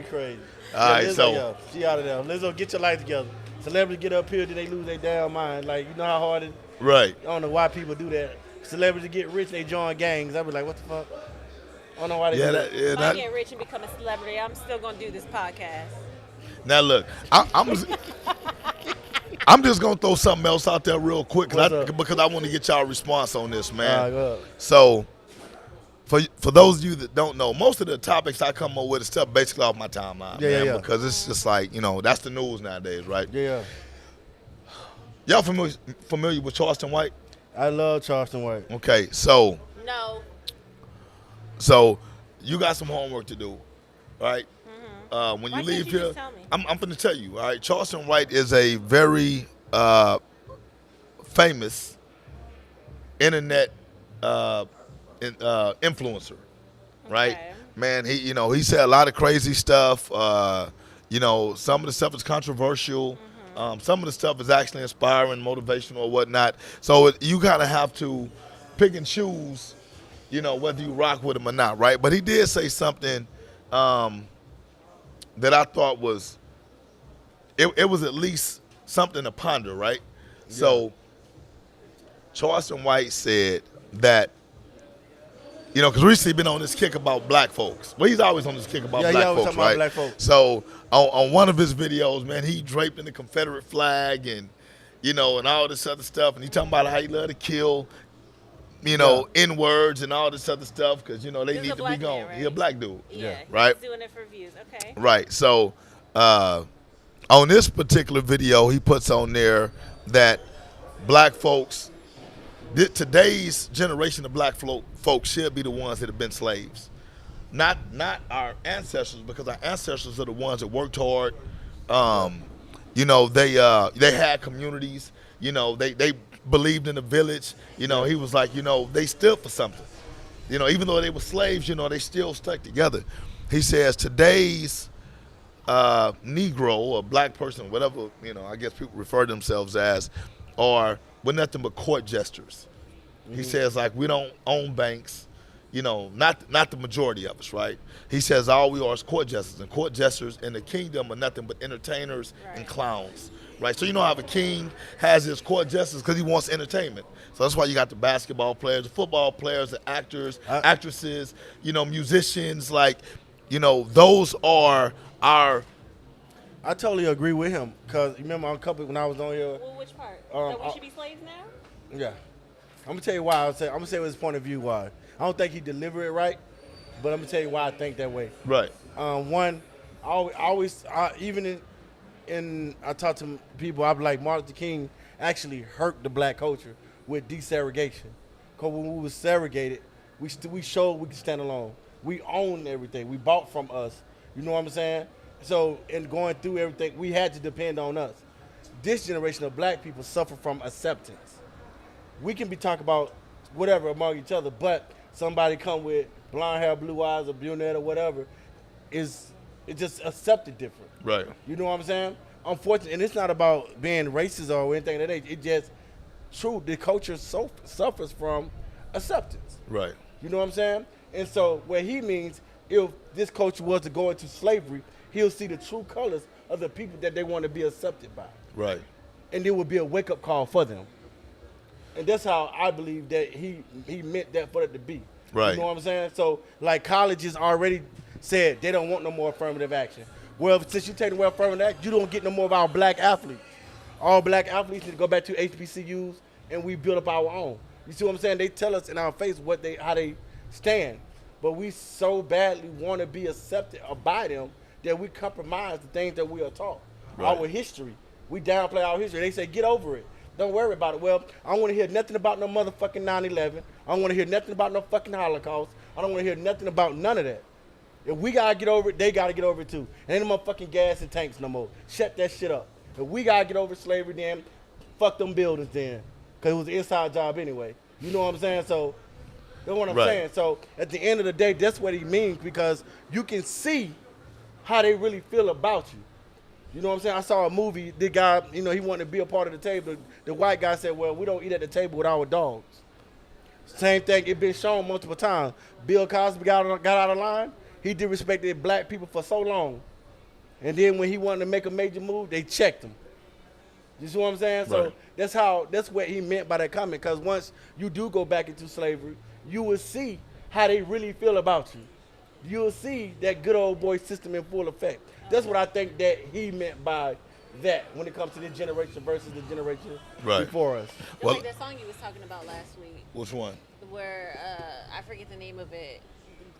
crazy. All right, Lizzo, so- yeah, she out of there. Lizzo, get your life together. Celebrities get up here, then they lose their damn mind. Like, you know how hard it. Right. I don't know why people do that. Celebrities get rich, they join gangs. I be like, what the fuck? I don't know why they do that. If I get rich and become a celebrity, I'm still going to do this podcast. Now look, I'm just gonna throw something else out there real quick because I want to get y'all response on this, man. Go ahead. So, for those of you that don't know, most of the topics I come up with is stuff basically off my timeline, man. Yeah. Because it's just like that's the news nowadays, right? Yeah. Y'all familiar with Charleston White? I love Charleston White. Okay, so No. you got some homework to do, right? When you Why leave can't you here, just tell me? I'm going to tell you. All right, Charleston White is a very famous internet influencer, right? Okay. Man, he said a lot of crazy stuff. Some of the stuff is controversial. Some of the stuff is actually inspiring, motivational, or whatnot. So you kind of have to pick and choose, whether you rock with him or not, right? But he did say something that I thought was it was at least something to ponder, right? Yeah. So Charleston White said that, because recently been on this kick about black folks. Well, he's always on this kick about black folks, right? Black folks. So on one of his videos, man, he draped in the Confederate flag and all this other stuff, and he talking about how he love to kill, N-words and all this other stuff because, they need to be gone. Right? He a black dude. Yeah. Right? He's doing it for views. Okay. Right. So on this particular video, he puts on there that black folks, today's generation of black folks should be the ones that have been slaves. Not our ancestors, because our ancestors are the ones that worked hard. They had communities. They believed in the village. He was like, they stood for something. Even though they were slaves, they still stuck together. He says today's Negro or black person, whatever I guess people refer to themselves as, are we're nothing but court jesters. He says like we don't own banks, not the majority of us, right? He says all we are is court jesters, and court jesters in the kingdom are nothing but entertainers and clowns, right? So you know how the king has his court jesters because he wants entertainment. So that's why you got the basketball players, the football players, the actors, actresses, musicians, like, those are our. I totally agree with him because remember on a couple when I was on here. Well, which part? That we should be slaves now? Yeah, I'm gonna tell you why. I'm gonna say his point of view why. I don't think he delivered it right, but I'm gonna tell you why I think that way. Right. One, even in I talk to people, I'm like Martin Luther King actually hurt the black culture with desegregation. Cause when we was segregated, we showed we could stand alone. We owned everything. We bought from us. You know what I'm saying? So in going through everything, we had to depend on us. This generation of black people suffer from acceptance. We can be talking about whatever among each other, but somebody come with blonde hair, blue eyes, or brunette or whatever, it's just accepted different. Right. You know what I'm saying? Unfortunately, and it's not about being racist or anything like that. It just true. The culture suffers from acceptance. Right. You know what I'm saying? And so what he means, if this culture was to go into slavery, he'll see the true colors of the people that they want to be accepted by. Right. And it would be a wake-up call for them. And that's how I believe that he meant that for it to be. Right. You know what I'm saying? So, like, colleges already said they don't want no more affirmative action. Well, since you take away affirmative action, you don't get no more of our black athletes. All black athletes need to go back to HBCUs, and we build up our own. You see what I'm saying? They tell us in our face how they stand. But we so badly want to be accepted by them that we compromise the things that we are taught. Right. Our history. We downplay our history. They say, get over it. Don't worry about it. Well, I don't want to hear nothing about no motherfucking 9/11. I don't want to hear nothing about no fucking Holocaust. I don't want to hear nothing about none of that. If we got to get over it, they got to get over it too. Ain't no motherfucking gas and tanks no more. Shut that shit up. If we got to get over slavery, then fuck them buildings then. Because it was an inside job anyway. You know what I'm saying? So, that's what I'm saying. So, at the end of the day, that's what he means because you can see how they really feel about you. You know what I'm saying? I saw a movie, the guy, he wanted to be a part of the table. The white guy said, well, we don't eat at the table with our dogs. Same thing, it been shown multiple times. Bill Cosby got out of line. He disrespected black people for so long. And then when he wanted to make a major move, they checked him. You see what I'm saying? Right. So that's what he meant by that comment. Because once you do go back into slavery, you will see how they really feel about you. You'll see that good old boy system in full effect. That's what I think that he meant by that when it comes to this generation versus the generation before us. Just like that song you was talking about last week. Which one? Where I forget the name of it.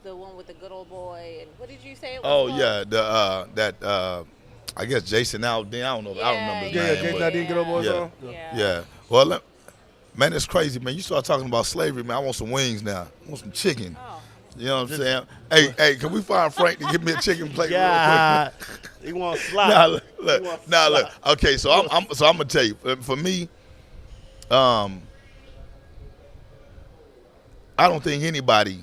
The one with the good old boy. And what did you say it was Oh called? yeah, I guess Jason Aldean. I don't know. I don't remember his name. Jason but- Aldean, good old boy song. Yeah. Well, man, it's crazy, man. You start talking about slavery, man. I want some wings now. I want some chicken. Oh. You know what I'm saying? Hey, can we find Frank to give me a chicken plate real quick? He wants slide. Look. Okay, so I'm gonna tell you. For me, I don't think anybody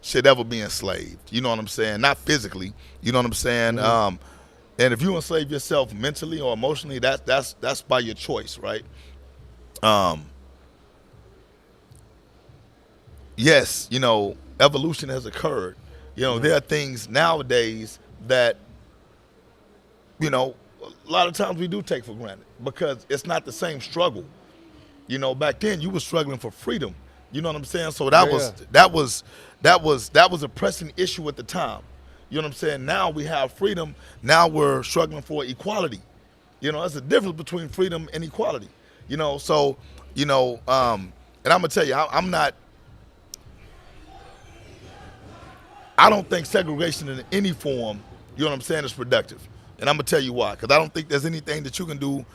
should ever be enslaved. You know what I'm saying? Not physically. You know what I'm saying? Mm-hmm. And if you enslave yourself mentally or emotionally, that's by your choice, right? Yes, evolution has occurred. There are things nowadays that, a lot of times we do take for granted because it's not the same struggle. Back then you were struggling for freedom. You know what I'm saying? So that was a pressing issue at the time. You know what I'm saying? Now we have freedom. Now we're struggling for equality. There's a difference between freedom and equality. And I'm gonna tell you, I don't think segregation in any form, you know what I'm saying, is productive. And I'm going to tell you why. Because I don't think there's anything that you can do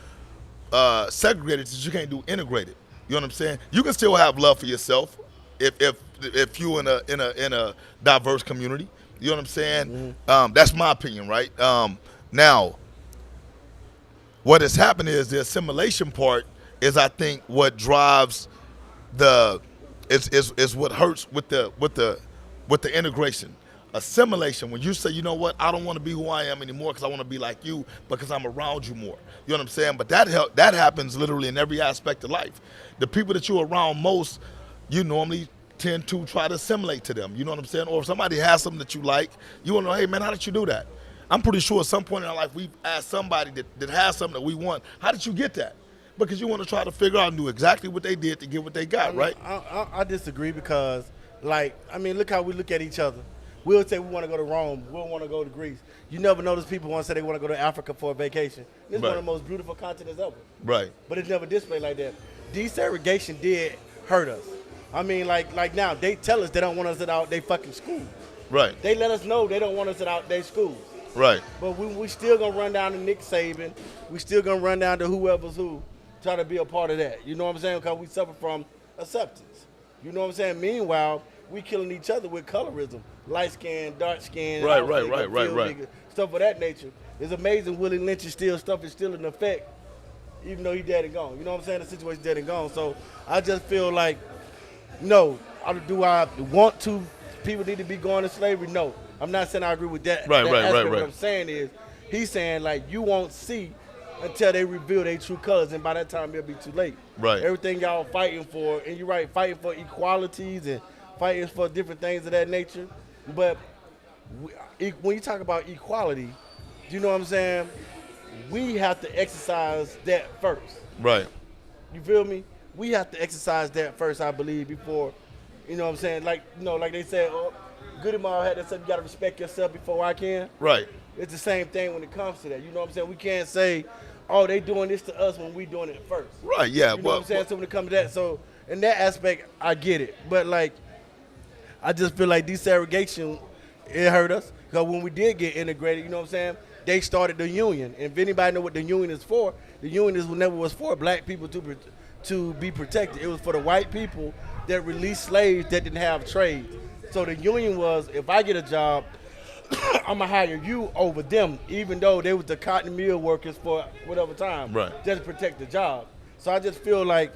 segregated that you can't do integrated. You know what I'm saying? You can still have love for yourself if you're in a diverse community. You know what I'm saying? Mm-hmm. That's my opinion, right? Now, what has happened is the assimilation part is, I think, what drives is what hurts with the integration. assimilation. When you say, you know what, I don't want to be who I am anymore because I want to be like you because I'm around you more. You know what I'm saying? But that happens literally in every aspect of life. The people that you're around most, you normally tend to try to assimilate to them. You know what I'm saying? Or if somebody has something that you like, you want to know, hey man, how did you do that? I'm pretty sure at some point in our life we've asked somebody that has something that we want, how did you get that? Because you want to try to figure out and do exactly what they did to get what they got, right? I disagree because, like, I mean, look how we look at each other. We'll say we want to go to Rome. We'll want to go to Greece. You never notice people want to say they want to go to Africa for a vacation. This is one of the most beautiful continents ever. Right. But it's never displayed like that. Desegregation did hurt us. I mean, like now, they tell us they don't want us at out their fucking school. Right. They let us know they don't want us at out their schools. Right. But we still going to run down to Nick Saban. We still going to run down to whoever's who, try to be a part of that. You know what I'm saying? Because we suffer from acceptance. You know what I'm saying? Meanwhile, we killing each other with colorism. Light skin, dark skin. Right. Stuff of that nature. It's amazing Willie Lynch's stuff is still in effect, even though he's dead and gone. You know what I'm saying? The situation's dead and gone. So I just feel like, no, do I want to? People need to be going to slavery? No. I'm not saying I agree with that. Right. What I'm saying is, he's saying like you won't see until they reveal their true colors, and by that time it'll be too late. Right. Everything y'all fighting for, and you're right, fighting for equalities and fighting for different things of that nature. But when you talk about equality, you know what I'm saying? We have to exercise that first. Right. You feel me? We have to exercise that first, I believe, before, you know what I'm saying? Like, you know, like they said, Goody Mob had that said, you got to respect yourself before I can. Right. It's the same thing when it comes to that. You know what I'm saying? We can't say, oh, they doing this to us when we doing it first. Right, yeah. You know what I'm saying? So when it comes to that, so in that aspect, I get it. But, like, I just feel like desegregation, it hurt us. Because when we did get integrated, you know what I'm saying, they started the union. And if anybody know what the union is for, the union is never was for black people to be protected. It was for the white people that released slaves that didn't have trades. So the union was, if I get a job, I'm going to hire you over them, even though they was the cotton mill workers for whatever time. Right. Just to protect the job. So I just feel like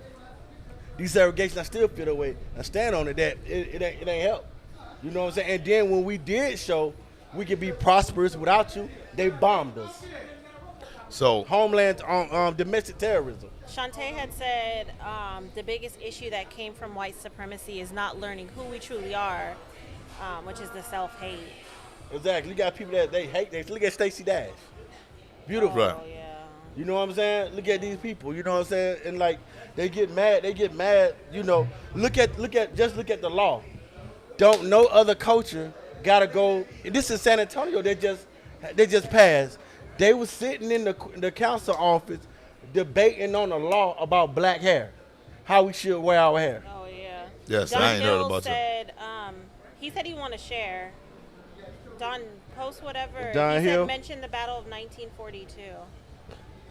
desegregation, I still feel the way. I stand on it that it ain't help. You know what I'm saying? And then when we did show we could be prosperous without you, they bombed us. So Homeland, domestic terrorism. Shantae had said the biggest issue that came from white supremacy is not learning who we truly are, which is the self-hate. Exactly. You got people that they hate. Look at Stacey Dash. Beautiful. Right. Oh, yeah. You know what I'm saying? Look at these people. You know what I'm saying? And like they get mad. You know, look at the law. Don't no other culture gotta go. This is San Antonio. They just passed. They was sitting in the council office debating on a law about black hair, how we should wear our hair. Oh, yeah. Yes, Don I ain't heard Hill about said, he said he want to share. Don post whatever. Don he Hill? said mention the Battle of 1942.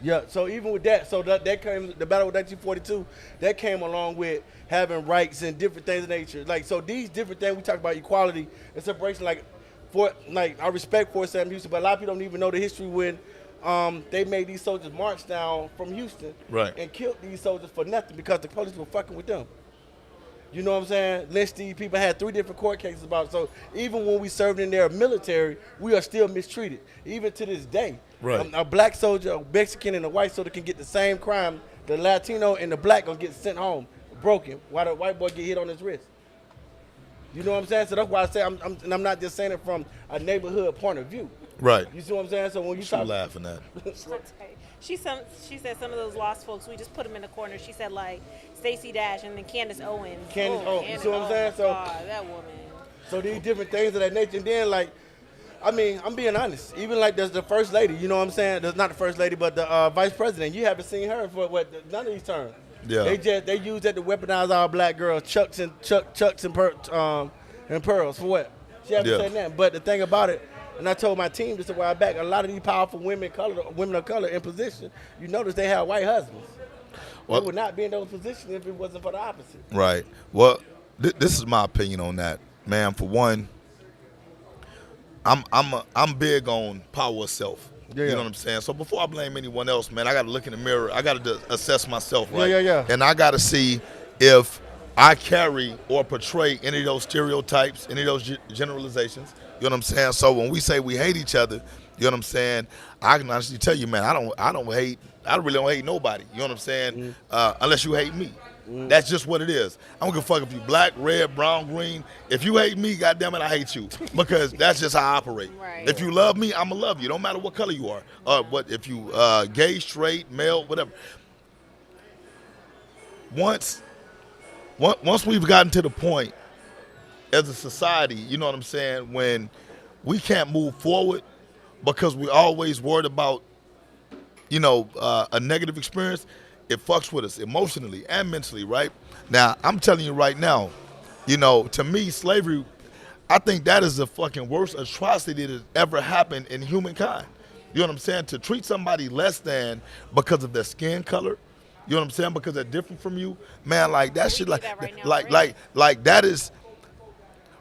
Yeah, so even with that, so that came, the Battle of 1942, that came along with having rights and different things of nature. Like, so these different things, we talk about equality and separation, like I respect Fort Sam Houston, but a lot of people don't even know the history when they made these soldiers march down from Houston and killed these soldiers for nothing because the police were fucking with them. You know what I'm saying? Lynched these people, had 3 different court cases about it. So even when we served in their military, we are still mistreated, even to this day. Right. A black soldier, a Mexican, and a white soldier can get the same crime. The Latino and the black gonna get sent home broken, while the white boy get hit on his wrist. You know what I'm saying? So that's why I say I'm not just saying it from a neighborhood point of view. Right. You see what I'm saying? So when you talk, laughing at. She said some of those lost folks, we just put them in the corner. She said like Stacey Dash and then Candace Owens. Candace Owens, you see what I'm saying? Oh, So God, that woman. So these different things of that nature. And then, like, I mean, I'm being honest. Even like there's the first lady, you know what I'm saying? There's not the first lady, but the vice president. You haven't seen her for none of these terms. Yeah. They use that to weaponize our black girls, chucks and pearls for what? She haven't said that. But the thing about it, and I told my team this a while back, a lot of these powerful women of color in position, you notice they have white husbands. They would not be in those positions if it wasn't for the opposite. Right. Well, this is my opinion on that, man. For one, I'm big on power of self. Yeah, you know what I'm saying? So before I blame anyone else, man, I got to look in the mirror. I got to assess myself, right? Yeah. And I got to see if I carry or portray any of those stereotypes, any of those generalizations, You know what I'm saying? So when we say we hate each other, you know what I'm saying? I can honestly tell you, man, I really don't hate nobody. You know what I'm saying? Unless you hate me. That's just what it is. I don't give a fuck if you black, red, brown, green. If you hate me, goddamn it, I hate you. Because that's just how I operate. Right. If you love me, I'ma love you. Don't matter what color you are. What if you gay, straight, male, whatever. Once we've gotten to the point as a society, you know what I'm saying, when we can't move forward because we're always worried about, a negative experience, it fucks with us emotionally and mentally, right? Now, I'm telling you right now, to me, slavery, I think that is the fucking worst atrocity that has ever happened in humankind. You know what I'm saying? To treat somebody less than because of their skin color, you know what I'm saying? Because they're different from you, man. Like that shit, do that right now, like that is.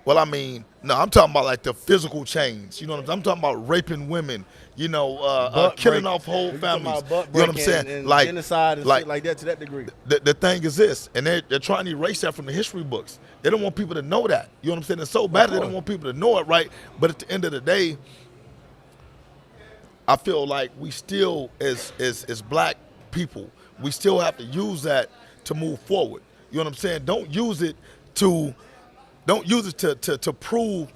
Well, I mean, no, I'm talking about like the physical change. You know what I'm saying? I'm talking about raping women. Killing off whole families. You know what I'm saying? And like genocide and shit like that to that degree. The thing is this, and they're trying to erase that from the history books. They don't want people to know that. You know what I'm saying? It's so bad they don't want people to know it, right? But at the end of the day, I feel like we still, as black people, we still have to use that to move forward. You know what I'm saying? Don't use it to prove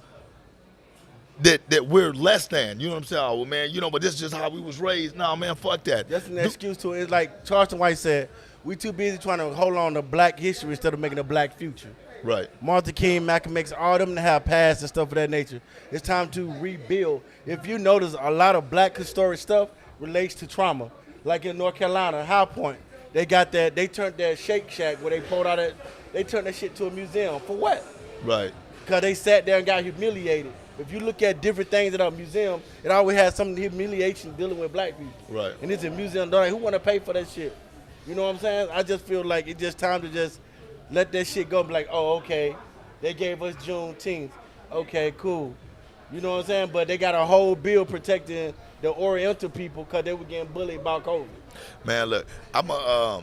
that we're less than. You know what I'm saying? Oh, well, man, but this is just how we was raised. No, man, fuck that. That's an excuse to it. It's like Charleston White said, we too busy trying to hold on to black history instead of making a black future. Right. Martin King, Malcolm X, all them to have past and stuff of that nature. It's time to rebuild. If you notice, a lot of black historic stuff relates to trauma. Like in North Carolina, High Point, they turned their Shake Shack where they pulled out they turned that shit to a museum. For what? Right. Because they sat there and got humiliated. If you look at different things at a museum, it always has some humiliation dealing with black people. Right. And it's a museum. Who want to pay for that shit? You know what I'm saying? I just feel like it's just time to just let that shit go and be like, oh, okay, they gave us Juneteenth. Okay, cool. You know what I'm saying? But they got a whole bill protecting the Oriental people because they were getting bullied about COVID. Man, look, I'm a...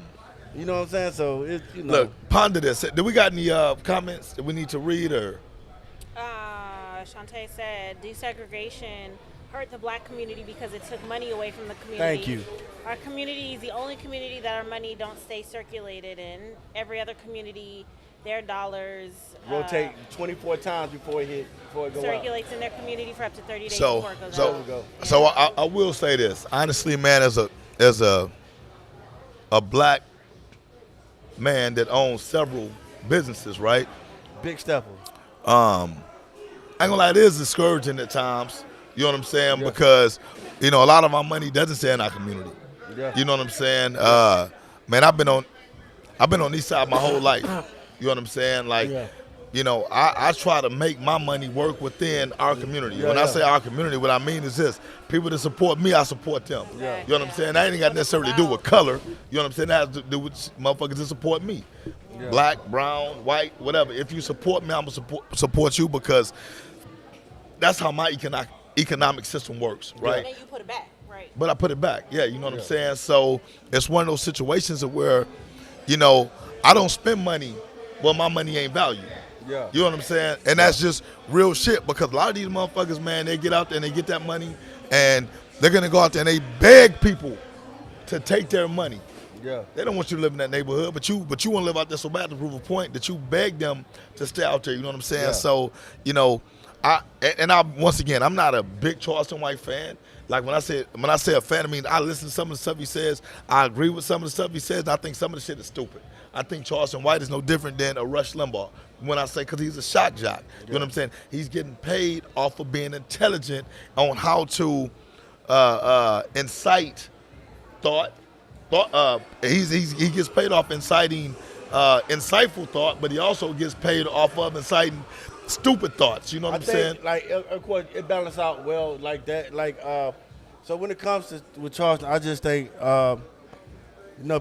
You know what I'm saying? So, Look, ponder this. Do we got any comments that we need to read or... Shantae said, desegregation hurt the black community because it took money away from the community. Thank you. Our community is the only community that our money don't stay circulated in. Every other community, their dollars rotate 24 times before it goes out. Circulates in their community for up to 30 days before it goes out. So I will say this. Honestly, man, as a black man that owns several businesses, right? Big stepper. I ain't gonna lie, it is discouraging at times. You know what I'm saying? Yeah. Because, a lot of our money doesn't stay in our community. Yeah. You know what I'm saying? Man, I've been on this side my whole life. You know what I'm saying? Like, I try to make my money work within our community. When I say our community, what I mean is this. People that support me, I support them. Yeah. You know what I'm saying? That ain't got necessarily to do with color. You know what I'm saying? That has to do with motherfuckers that support me. Yeah. Black, brown, white, whatever. If you support me, I'm going to support you because that's how my economic system works, right? And then you put it back, right? But I put it back, yeah, you know what I'm saying? So it's one of those situations where, I don't spend money where my money ain't valued. Yeah. You know what I'm saying? And that's just real shit because a lot of these motherfuckers, man, they get out there and they get that money and they're going to go out there and they beg people to take their money. Yeah. They don't want you to live in that neighborhood, but you want to live out there so bad to prove a point that you beg them to stay out there, you know what I'm saying? Yeah. So, once again, I'm not a big Charleston White fan. Like when I say a fan, I mean I listen to some of the stuff he says. I agree with some of the stuff he says. And I think some of the shit is stupid. I think Charleston White is no different than a Rush Limbaugh. When I say, because he's a shock jock. You know what I'm saying? He's getting paid off of being intelligent on how to incite thought. He gets paid off inciting insightful thought, but he also gets paid off of inciting stupid thoughts. You know what I'm saying? Like, of course, it balances out well like that. Like, so when it comes to with Charleston, I just think,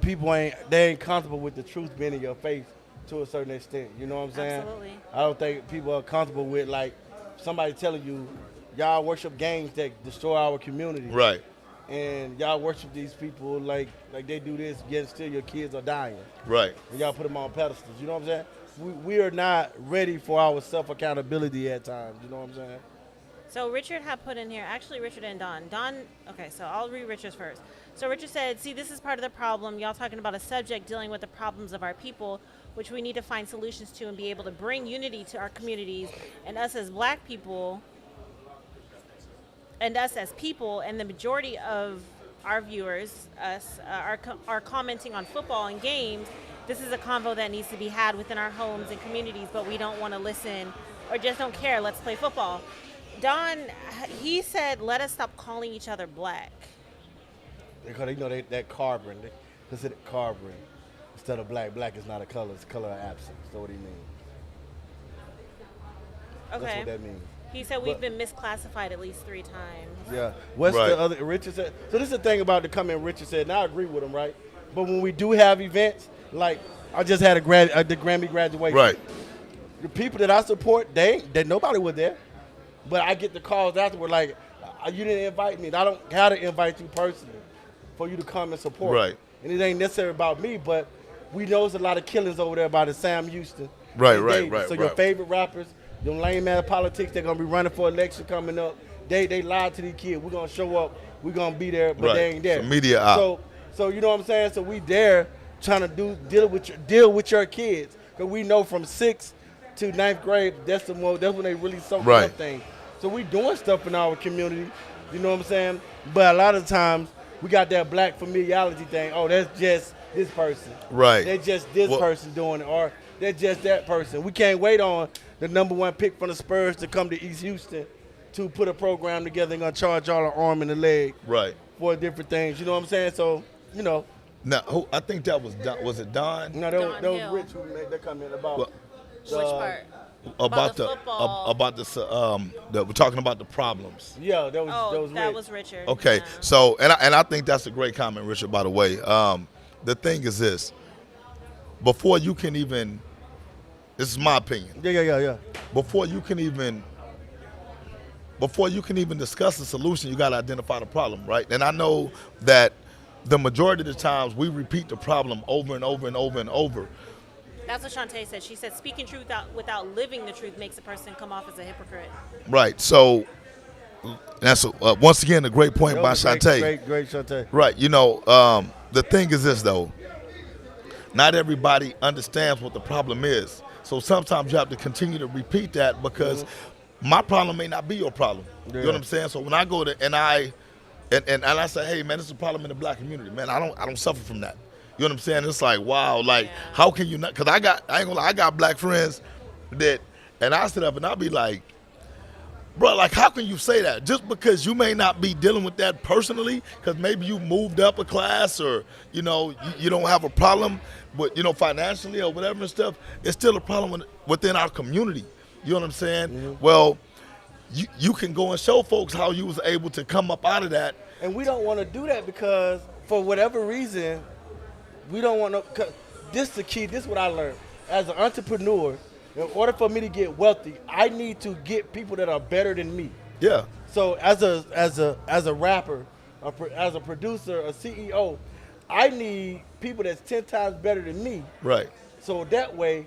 people ain't comfortable with the truth being in your face to a certain extent. You know what I'm saying? Absolutely. I don't think people are comfortable with like somebody telling you, y'all worship gangs that destroy our community. Right. And y'all worship these people like they do this, yet still your kids are dying. Right. And y'all put them on pedestals. You know what I'm saying? We are not ready for our self-accountability at times. You know what I'm saying? So Richard had put in here, actually Richard and Don. Okay, so I'll read Richard's first. So Richard said, see, this is part of the problem. Y'all talking about a subject dealing with the problems of our people, which we need to find solutions to and be able to bring unity to our communities and us as black people and us as people, and the majority of our viewers, us, are commenting on football and games. This is a convo that needs to be had within our homes and communities, but we don't want to listen or just don't care. Let's play football. Don, he said, let us stop calling each other black. Because that carbon, they consider it carbon instead of black. Black is not a color; it's a color of absence. That's what he means. Okay. That's what that means. He said we've been misclassified at least 3 times. Yeah. What's Right. the other? Richard said. So this is the thing about the comment Richard said, and I agree with him, right? But when we do have events, like I just had the Grammy graduation. Right. The people that I support, nobody was there, but I get the calls afterward like, you didn't invite me. I don't have to invite you personally for you to come and support. Right. And it ain't necessarily about me, but we know there's a lot of killings over there by the Sam Houston. Right, and right, Davis. right, So your right. favorite rappers, them lame ass politics, they're gonna be running for election coming up. They lied to these kids. We're gonna show up. We're gonna be there, but Right. they ain't there. So media out. So you know what I'm saying? So we there trying to deal with your kids, because we know from 6th to 9th grade that's when they really soak Right. up things. So we doing stuff in our community. You know what I'm saying? But a lot of times we got that black familiarity thing. Oh, that's just this person. Right. They're just this Well- person doing it, or they're just that person. We can't wait on the #1 pick from the Spurs to come to East Houston to put a program together and gonna charge y'all an arm and a leg Right. for different things. You know what I'm saying? So, you know, Now, I think that was Don. Was it Don? that Don was Hill. Rich who made that comment about Well, Which part? About the the football. about this we're talking about the problems. yeah, that was That Rich. was Richard. Okay, Yeah. so and I think that's a great comment, Richard. By the way, the thing is this: before you can even, this is my opinion. Yeah. Before you can even discuss the solution, you got to identify the problem, right? And I know that the majority of the times we repeat the problem over and over and over and over. That's what Shantae said. She said speaking truth without living the truth makes a person come off as a hypocrite. Right. So that's once again a great point That by was a Shantae. Great Shantae. Right. You know, the thing is this though. Not everybody understands what the problem is. So sometimes you have to continue to repeat that because my problem may not be your problem. You know what I'm saying? So when I go to and I say, hey man, this is a problem in the black community. Man, I don't suffer from that. You know what I'm saying? It's like, wow, like, how can you not? Because I ain't gonna lie, I got black friends that, and I sit up and I'll be like, bro, like, how can you say that? Just because you may not be dealing with that personally, because maybe you moved up a class or, you know, you don't have a problem, but, you know, financially or whatever and stuff, it's still a problem within our community. You know what I'm saying? Mm-hmm. Well, you can go and show folks how you was able to come up out of that. And we don't want to do that because for whatever reason, we don't want to. This is the key. This is what I learned as an entrepreneur. In order for me to get wealthy, I need to get people that are better than me. Yeah. So as a rapper, as a producer, a CEO, I need people that's 10 times better than me. Right. So that way,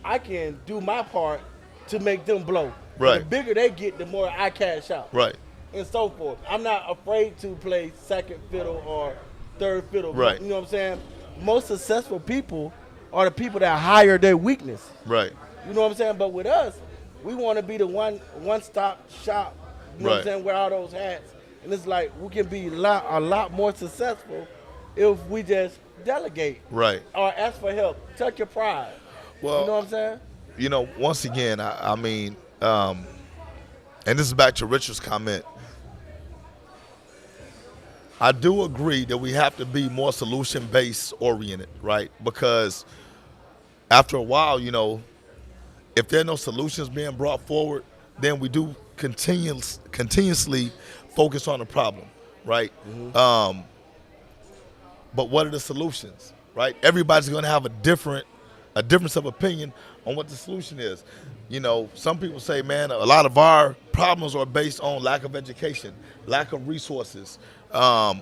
I can do my part to make them blow. Right. The bigger they get, the more I cash out. Right. And so forth. I'm not afraid to play second fiddle or third fiddle. Right. You know what I'm saying? Most successful people are the people that hire their weakness. Right. You know what I'm saying? But with us, we want to be the one-stop shop. You know what I'm Right. saying? Wear all those hats. And it's like we can be a lot more successful if we just delegate. Right. Or ask for help. Tuck your pride. Well, You know what I'm saying? you know, once again, I mean, and this is back to Richard's comment. I do agree that we have to be more solution-based oriented, right? Because after a while, you know, if there are no solutions being brought forward, then we do continuously focus on the problem, right? But what are the solutions, right? Everybody's going to have a difference of opinion on what the solution is. You know, some people say, man, a lot of our problems are based on lack of education, lack of resources, a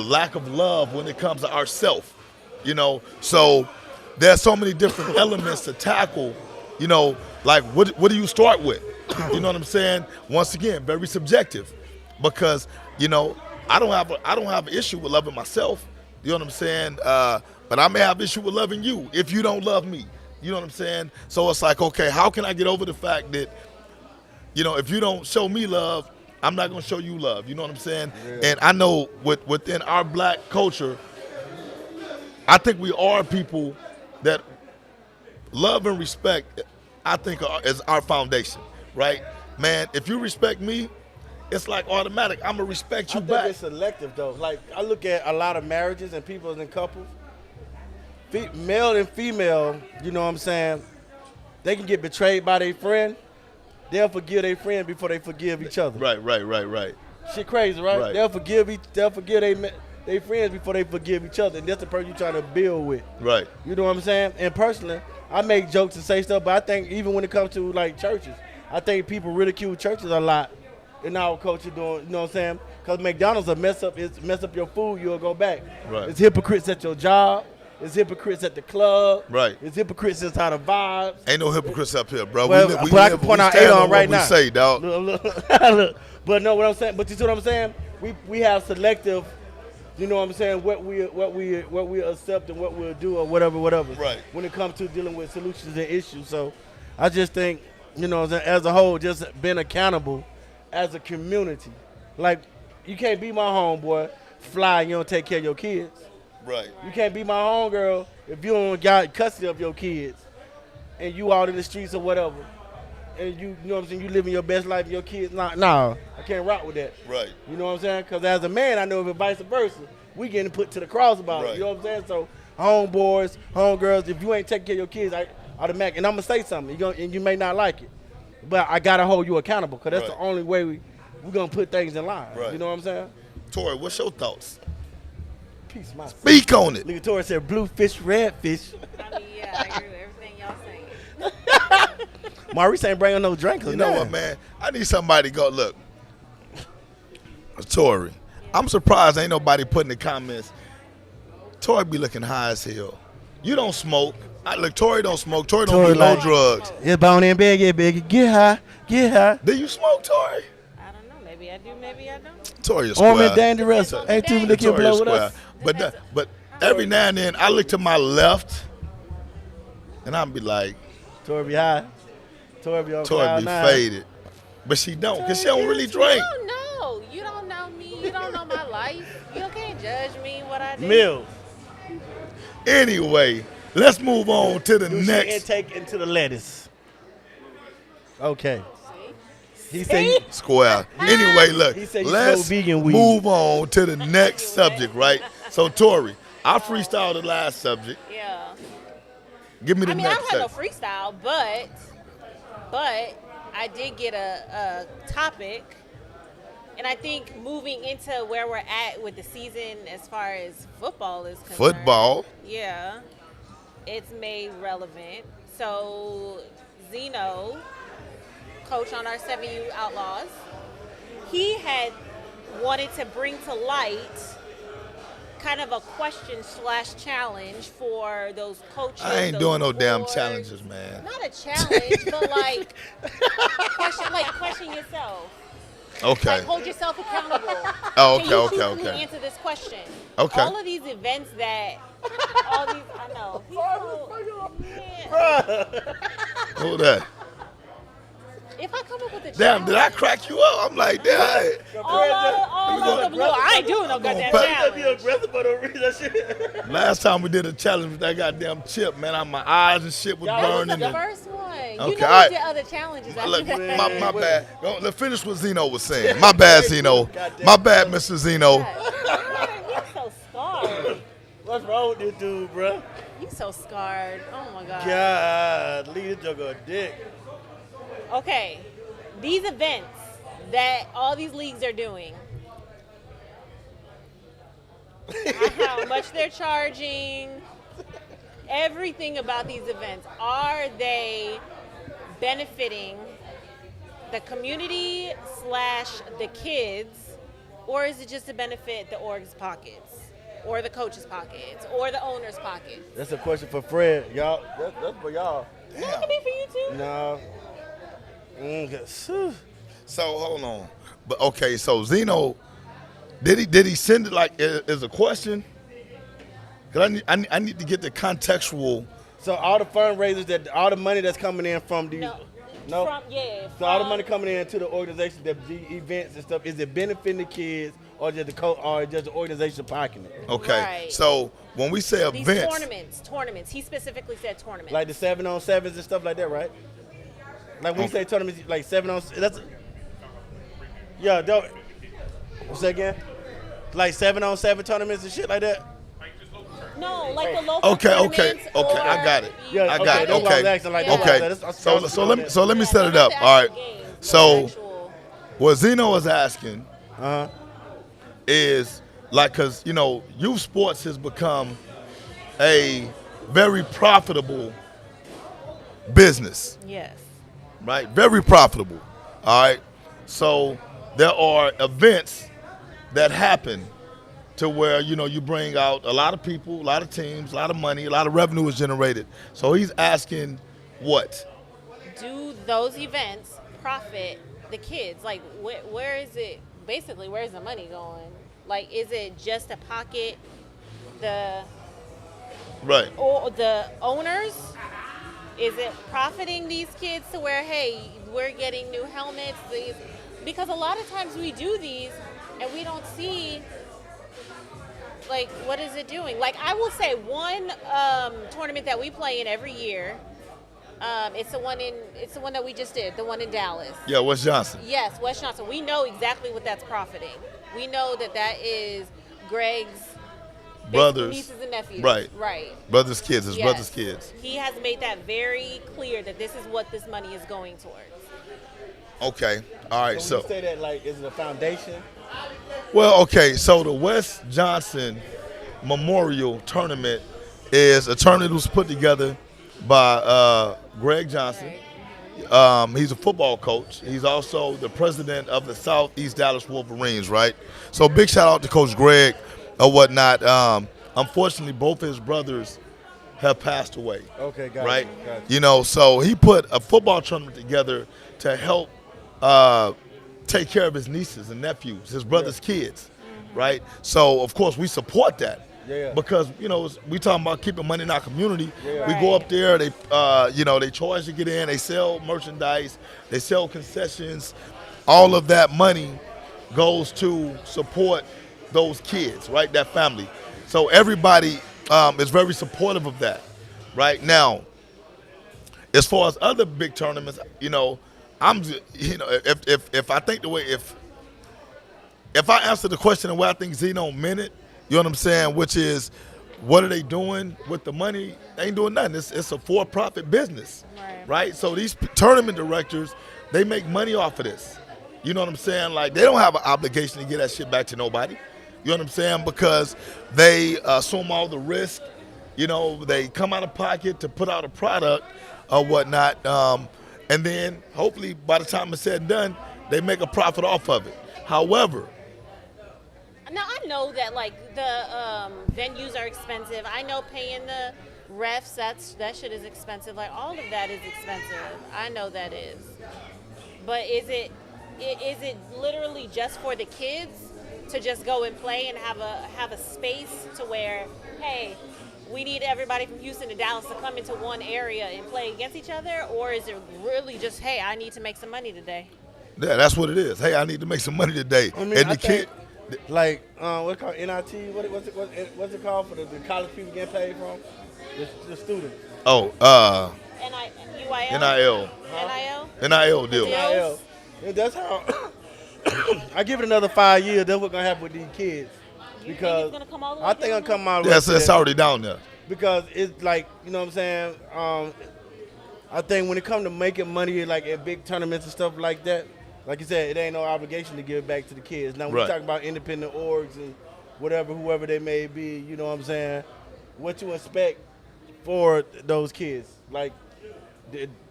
lack of love when it comes to ourself. You know, so there's so many different elements to tackle You know, like what do you start with? You know what I'm saying? Once again, very subjective, because you know I don't have an issue with loving myself. You know what I'm saying? But I may have issue with loving you if you don't love me. You know what I'm saying? So it's like, okay, how can I get over the fact that, you know, if you don't show me love, I'm not gonna show you love. You know what I'm saying? Yeah. And I know within our black culture, I think we are people that love and respect, I think, is our foundation, right? Man, if you respect me, it's like automatic. I'm gonna respect you back. I think it's selective though. Like I look at a lot of marriages and people and couples, male and female. You know what I'm saying? They can get betrayed by their friend. They'll forgive their friend before they forgive each other. Right. Shit crazy, right? They'll forgive their friends before they forgive each other, and that's the person you're trying to build with. Right. You know what I'm saying? And personally, I make jokes and say stuff, but I think even when it comes to like churches, I think people ridicule churches a lot in our culture doing, you know what I'm saying? Because McDonald's will mess up your food, you'll go back. Right. It's hypocrites at your job. It's hypocrites at the club. Right. It's hypocrites inside the vibes. Ain't no hypocrites up here, bro. Well, but I can point out Adon right now. We say, dog. Look. But no, what I'm saying. But you see what I'm saying? We have selective. You know what I'm saying? What we accept and what we'll do or whatever. Right. When it comes to dealing with solutions and issues, so I just think, you know, as a whole, just being accountable as a community. Like, you can't be my homeboy, fly, and you don't take care of your kids. Right. You can't be my homegirl if you don't got custody of your kids and you out in the streets or whatever. And you know what I'm saying, you living your best life and your kids, nah, I can't rock with that. Right. You know what I'm saying? Because as a man, I know if it's vice versa, we getting put to the cross about it. You know what I'm saying? So, homeboys, homegirls, if you ain't taking care of your kids, I automatically, and I'm going to say something, and you may not like it, but I got to hold you accountable because that's the only way we're going to put things in line. Right. You know what I'm saying? Tori, what's your thoughts? Peace, my Speak on it. Look at Tori said blue fish, red fish. I mean, yeah, I agree with everything y'all saying. Maurice ain't bringing no drink. You know what, man? I need somebody to go, look, Tori, I'm surprised ain't nobody putting in the comments, Tori be looking high as hell. You don't smoke. Look, Tori don't smoke. Tori don't do no drugs. It's bone in bed, get high. Do you smoke, Tori? I don't know. Maybe I do. Maybe I don't. Tori is square. Arm and dangerous. Ain't too many Tori blow is with square. us. But every now and then I look to my left and I'll be like, Tori be high. Tori be on Tori be faded. But she don't, because she don't really drink. You don't know. You don't know me. You don't know my life. You can't judge me what I do. Mills. Anyway, let's move on to the Do next. intake into the lettuce. Okay. See? He said Square. Anyway, look, He said you let's smoke vegan weed. move on to the next subject, right? So, Tori, I freestyled the last subject. Yeah. Give me the I mean, I next don't have subject. no freestyle, but I did get a topic, and I think moving into where we're at with the season as far as football is concerned. Football. Yeah. It's made relevant. So, Zeno, coach on our 7U Outlaws, he had wanted to bring to light kind of a question / challenge for those coaches. I ain't those doing no damn boards. challenges, man. Not a challenge, but question yourself. Okay. Like, hold yourself accountable. Oh, Can you okay. truthfully answer this question? Okay. All of these events that, I know. Man, Hold that. if I come up with a Damn, challenge, did I crack you up? I'm like, damn. all over the blue, I ain't doing no goddamn But- challenge. aggressive for no reason. That shit. Last time we did a challenge with that goddamn chip, man, my eyes and shit was Y'all That was burning. the and- first one. You Okay, know all right. we did other challenges after Look, that. my bad. Let's finish what Zeno was saying. My bad, Zeno. My bad, Mr. Zeno. You so scarred. What's wrong with this dude, bro? You so scarred. Oh my God. God, leave this joker a dick. Okay, these events that all these leagues are doing, how much they're charging, everything about these events, are they benefiting the community / the kids, or is it just to benefit the org's pockets, or the coach's pockets, or the owner's pockets? That's a question for Fred. Y'all, that's for y'all. No, it could be for you too. No. So hold on. But okay, so Zeno, did he send it like as a question? Cause I need to get the contextual. So all the fundraisers all the money that's coming in from these. No. So all the money coming into the organization, the events and stuff, is it benefiting the kids or just the organization pocketing it? Okay. Right. So when we say These events, tournaments. He specifically said tournaments. Like the 7-on-7s and stuff like that, right? Like when you say tournaments, like 7-on, that's yeah. Don't what's that again? Like 7-on-7 tournaments and shit like that. no, like the local okay, tournaments. I got it. Yeah, I got it. that's why I was Okay, asking like okay. that. So let me set it up. All right. So what Zeno is asking is like, cause youth sports has become a very profitable business, Yes. right? Very profitable. All right. So there are events that happen to where you bring out a lot of people, a lot of teams, a lot of money, a lot of revenue is generated. So he's asking what? Do those events profit the kids? Like, where is it? Basically, where's the money going? Like, is it just to pocket the Right. or the owners? Is it profiting these kids to where, hey, we're getting new helmets? Because a lot of times we do these and we don't see, like, what is it doing? Like, I will say one tournament that we play in every year. It's the one that we just did, the one in Dallas. Yeah, West Johnson. Yes, West Johnson. We know exactly what that's profiting. We know that is Greg's Brothers. nieces and nephews. Right. Brothers' kids. His Yes. brothers' kids. He has made that very clear that this is what this money is going towards. Okay. All right. So So, you say that like, is it a foundation? well, okay. So the West Johnson Memorial Tournament is a tournament that was put together by Greg Johnson. He's a football coach. He's also the president of the Southeast Dallas Wolverines, right? So big shout out to Coach Greg or whatnot. Unfortunately, both his brothers have passed away. Okay, got Right? it. Got it. So he put a football tournament together to help take care of his nieces and nephews, his brother's kids, right? So of course we support that. Yeah. Because we talking about keeping money in our community. Yeah. We go up there, they they charge to get in, they sell merchandise, they sell concessions. All of that money goes to support those kids, right? That family. So everybody is very supportive of that, right? Now, as far as other big tournaments, I'm if I think the way if I answer the question the way I think Zeno meant it, you know what I'm saying? Which is, what are they doing with the money? They ain't doing nothing. It's a for-profit business, right? So these tournament directors, they make money off of this. You know what I'm saying? Like, they don't have an obligation to get that shit back to nobody. You know what I'm saying? Because they assume all the risk. They come out of pocket to put out a product or whatnot. And then, hopefully, by the time it's said and done, they make a profit off of it. However, Now, I know that, like, the venues are expensive. I know paying the refs, that shit is expensive. Like, all of that is expensive. I know that is. But is it literally just for the kids to just go and play and have a space to where, hey, we need everybody from Houston to Dallas to come into one area and play against each other? Or is it really just, hey, I need to make some money today? yeah, that's what it is. Hey, I need to make some money today. I mean, and I the kid, like what's it called, NIT? What's it called for the college people getting paid from? The students. UIL, NIL? NIL deal. Yeah. Yeah, that's how. I give it another 5 years. That's what's gonna happen with these kids. You Because think it's gonna come all the way I think down? I'm coming out. Yes, it's already down there. Because it's like, you know what I'm saying. I think when it comes to making money, like at big tournaments and stuff like that, like you said, it ain't no obligation to give it back to the kids. Now, when Right. we talk about independent orgs and whoever they may be, you know what I'm saying, what you expect for those kids. Like,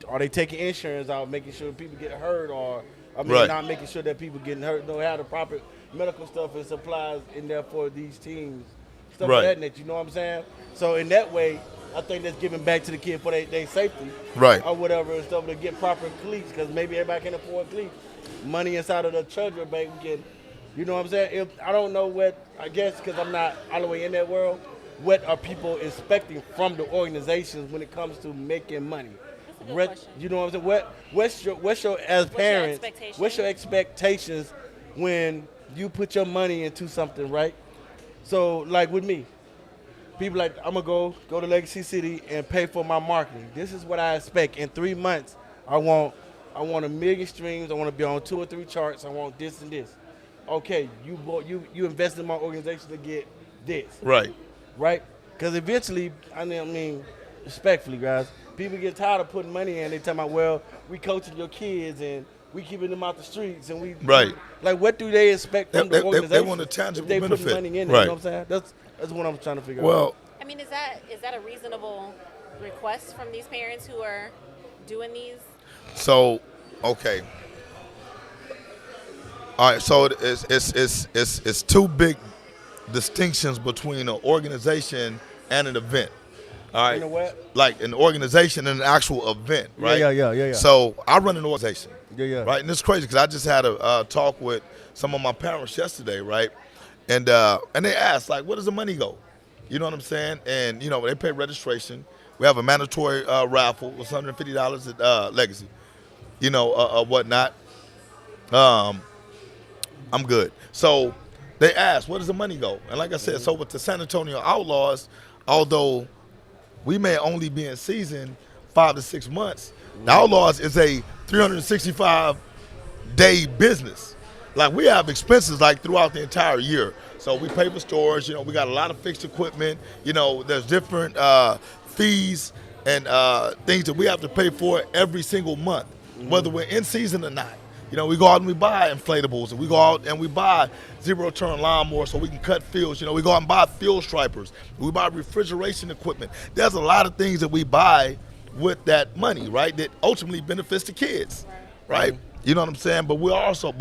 are they taking insurance out, making sure people get hurt, or, Right. not making sure that people getting hurt, don't have the proper medical stuff and supplies in there for these teams, stuff Right. like that, you know what I'm saying? So in that way, I think that's giving back to the kid for their safety, Right. or whatever and stuff to get proper cleats because maybe everybody can afford cleats. Money inside of the treasury bank can, you know what I'm saying? If I don't know what, I guess because I'm not all the way in that world, what are people expecting from the organizations when it comes to making money? That's a good question. You know what I'm saying? What's your as parents? expectation? What's your expectations when you put your money into something, right? So like with me, people like I'm gonna go to Legacy City and pay for my marketing. This is what I expect. In 3 months, I want 1 million streams. I want to be on 2 or 3 charts. I want this and this. Okay, you invest in my organization to get this, Right. right? Because eventually, I mean, respectfully, guys, people get tired of putting money in. They tell me, well, we coaching your kids and we keeping them out the streets and we Right. Like, what do they expect from the organization? They want a tangible if they benefit. putting money in it, Right. you know what I'm saying? That's what I'm trying to figure out. Well, I mean, is that a reasonable request from these parents who are doing these? so okay. All right. So it's two big distinctions between an organization and an event. All right. You know what? Like an organization and an actual event, right? Yeah. So I run an organization. Yeah. Right, and it's crazy because I just had a talk with some of my parents yesterday, right? And they asked, like, where does the money go? You know what I'm saying? And, you know, they pay registration. We have a mandatory raffle. It's $150 at Legacy, you know, whatnot. I'm good. So they asked, where does the money go? And like I said, so with the San Antonio Outlaws, although we may only be in season 5 to 6 months, the Outlaws is a 365-day business. Like, we have expenses like throughout the entire year. So we pay for storage. You know, we got a lot of fixed equipment. You know, there's different fees and things that we have to pay for every single month, whether we're in season or not. You know, we go out and we buy inflatables, and we go out and we buy zero-turn lawnmowers so we can cut fields. You know, we go out and buy field stripers. We buy refrigeration equipment. There's a lot of things that we buy with that money, right, that ultimately benefits the kids, right? You know what I'm saying? But we are also a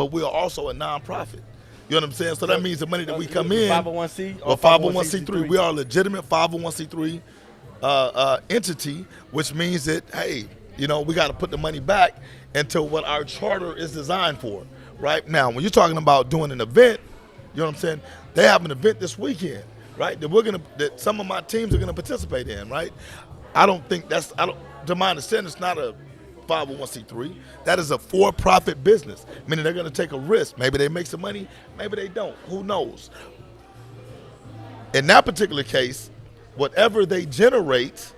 nonprofit. You know what I'm saying? So that means the money that we come in, 501c or 501c3, we are a legitimate 501c3 entity, which means that, hey, you know, we got to put the money back into what our charter is designed for, right? Now, when you're talking about doing an event, you know what I'm saying? They have an event this weekend, right? That some of my teams are gonna participate in, right? To my understanding, it's not a 501c3. That is a for-profit business, meaning they're gonna take a risk. Maybe they make some money, maybe they don't. Who knows? In that particular case, whatever they generate,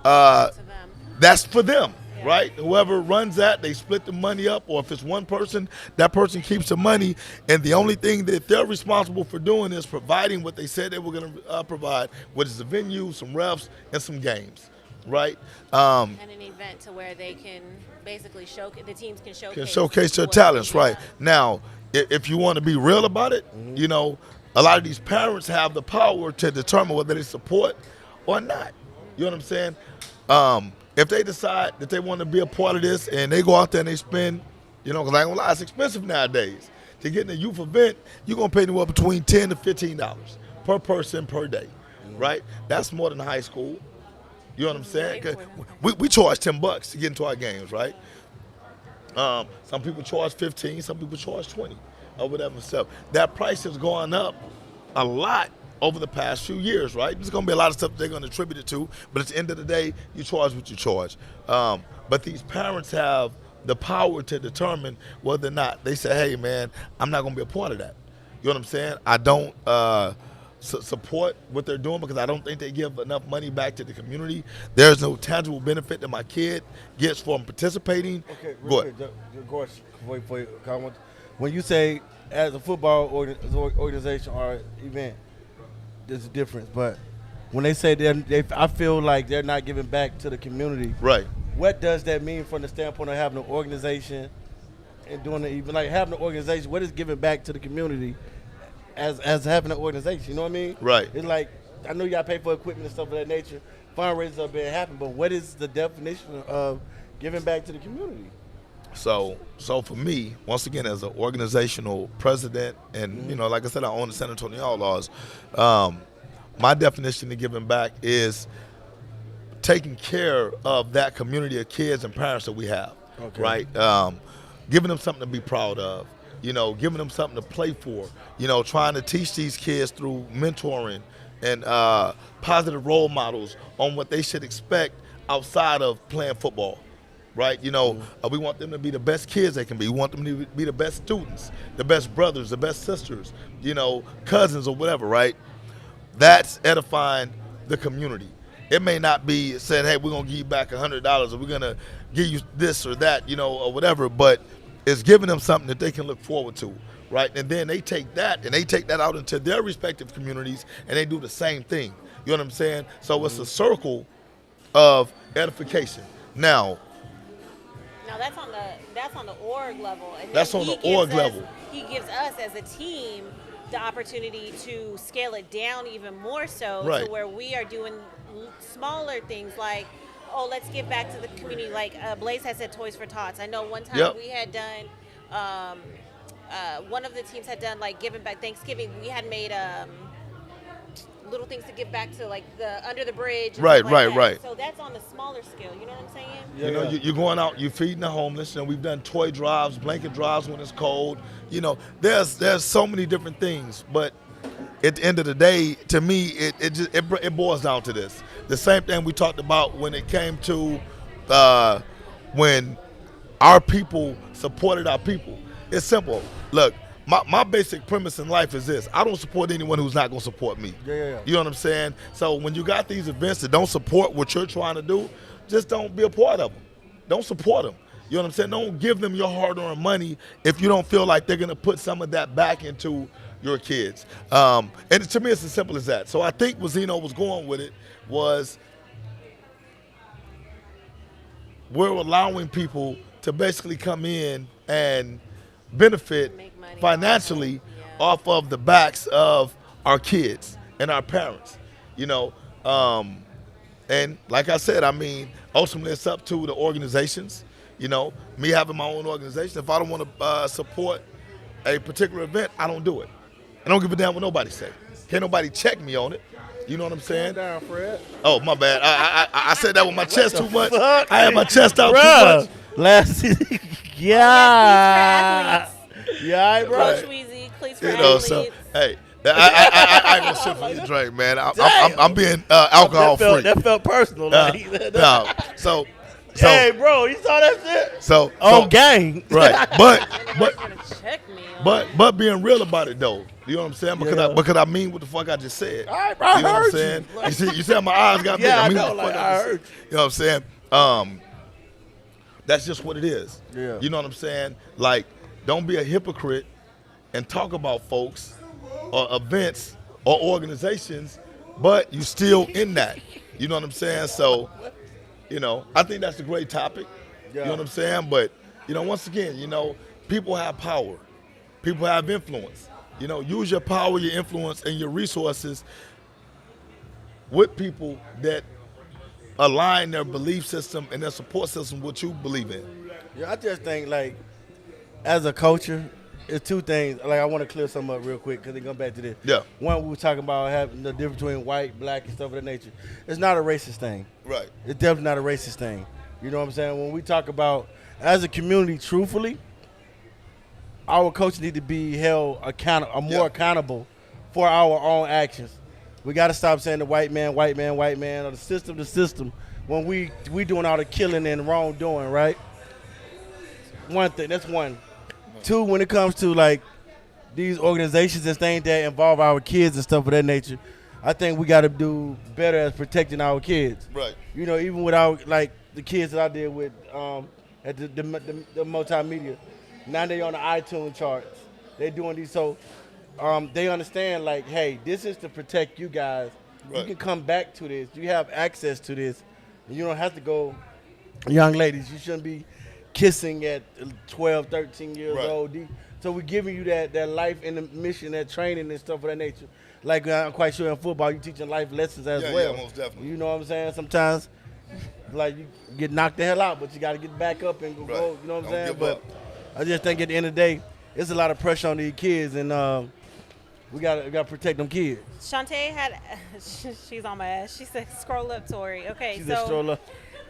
To them. that's for them, Yeah. right? Whoever runs that, they split the money up, or if it's one person, that person keeps the money, and the only thing that they're responsible for doing is providing what they said they were going to provide, which is a venue, some refs, and some games, right? And an event to where they can basically the teams can Showcase their what talents, they right? have. Now, if you want to be real about it, you know, a lot of these parents have the power to determine whether they support or not. You know what I'm saying? If they decide that they want to be a part of this and they go out there and they spend, you know, because I ain't gonna lie, it's expensive nowadays. To get in a youth event, you're gonna pay anywhere between $10 to $15 per person per day, right? That's more than high school. You know what I'm saying? 'Cause we charge $10 to get into our games, right? Some people charge 15, some people charge 20, or whatever stuff. That price has gone up a lot over the past few years, right? There's gonna be a lot of stuff they're gonna attribute it to, but at the end of the day, you charge what you charge. But these parents have the power to determine whether or not they say, hey man, I'm not gonna be a part of that. You know what I'm saying? I don't support what they're doing because I don't think they give enough money back to the community. There's no tangible benefit that my kid gets from participating. Okay, Go real ahead. quick, for your comment. When you say as a football organization or event, there's a difference. But when they say I feel like they're not giving back to the community. Right. What does that mean from the standpoint of having an organization and doing the event? Like having an organization, what is giving back to the community as having an organization? You know what I mean? Right. It's like, I know you got to pay for equipment and stuff of that nature. Fundraisers are being happening, but what is the definition of giving back to the community? So for me, once again, as an organizational president, and you know, like I said, I own the San Antonio Outlaws. My definition of giving back is taking care of that community of kids and parents that we have, Okay. right? Giving them something to be proud of, giving them something to play for, trying to teach these kids through mentoring and positive role models on what they should expect outside of playing football, right? We want them to be the best kids they can be. We want them to be the best students, the best brothers, the best sisters, cousins or whatever, right? That's edifying the community. It may not be saying, hey, we're going to give you back $100 or we're going to give you this or that, or whatever, but it's giving them something that they can look forward to, right? And then they take that out into their respective communities and they do the same thing. You know what I'm saying? So it's a circle of edification. Now that's on the org level. And that's on the org level. He gives us as a team the opportunity to scale it down even more so, right, to where we are doing smaller things like, let's give back to the community. Like Blaze has said Toys for Tots. I know one time we had done, one of the teams had done like giving back Thanksgiving. We had made little things to give back to like the under the bridge. Right. So that's on the smaller scale. You know what I'm saying? Yeah. You're going out, you're feeding the homeless, and we've done toy drives, blanket drives when it's cold. There's so many different things, but at the end of the day, to me, it boils down to this. The same thing we talked about when it came to when our people supported our people. It's simple. Look, my basic premise in life is this. I don't support anyone who's not going to support me. Yeah. You know what I'm saying? So when you got these events that don't support what you're trying to do, just don't be a part of them. Don't support them. You know what I'm saying? Don't give them your hard-earned money if you don't feel like they're going to put some of that back into your kids. And to me, it's as simple as that. So I think what Zeno was going with it was we're allowing people to basically come in and benefit financially off of the backs of our kids and our parents, and like I said, ultimately it's up to the organizations. Me having my own organization, if I don't want to support a particular event, I don't do it. I don't give a damn what nobody say. Can't nobody check me on it. You know what I'm saying? Calm down, Fred. Oh, my bad. I said that with my chest too much. I had my chest out Bruh. too much. Last yeah. Yeah, bro. Coach Weezy, cleats for athletes. So hey, I ain't gonna sip for your drink, man. I'm being alcohol free. That felt personal. No. So hey, bro, you saw that shit? So gang. Right. But check me on. But being real about it though. You know what I'm saying? Because I mean what the fuck I just said. All right, bro, I you know what I'm heard saying? You see how my eyes got big? Yeah, I mean I know, what the fuck I just heard. said. You know what I'm saying? That's just what it is. Yeah. You know what I'm saying? Like, don't be a hypocrite and talk about folks or events or organizations, but you still in that. You know what I'm saying? So, I think that's a great topic. Yeah. You know what I'm saying? But, once again, people have power. People have influence. Use your power, your influence, and your resources with people that align their belief system and their support system with what you believe in. Yeah, I just think, like, as a culture, it's two things. Like, I want to clear something up real quick because they come back to this. Yeah. One, we were talking about having the difference between white, black, and stuff of that nature. It's not a racist thing. Right. It's definitely not a racist thing. You know what I'm saying? When we talk about, as a community, truthfully, our culture need to be held more accountable for our own actions. We got to stop saying the white man, or the system, when we doing all the killing and wrongdoing, right? One thing, that's one. Two, when it comes to like these organizations and things that involve our kids and stuff of that nature, I think we got to do better as protecting our kids. Right. Even without like the kids that I deal with at the multimedia, now they on the iTunes charts. They doing these so. They understand, like, hey, this is to protect you guys. Right. You can come back to this. You have access to this. And you don't have to go, young ladies, you shouldn't be kissing at 12, 13 years old. So we're giving you that life and the mission, that training and stuff of that nature. Like, I'm quite sure in football, you're teaching life lessons as well. Yeah, most definitely. You know what I'm saying? Sometimes, like, you get knocked the hell out, but you got to get back up and go. Right. You know what I'm Don't saying? give But up. I just think at the end of the day, it's a lot of pressure on these kids. And We gotta protect them kids. Shantae had, she's on my ass. She said, scroll up, Tori. Okay, She's a so stroller.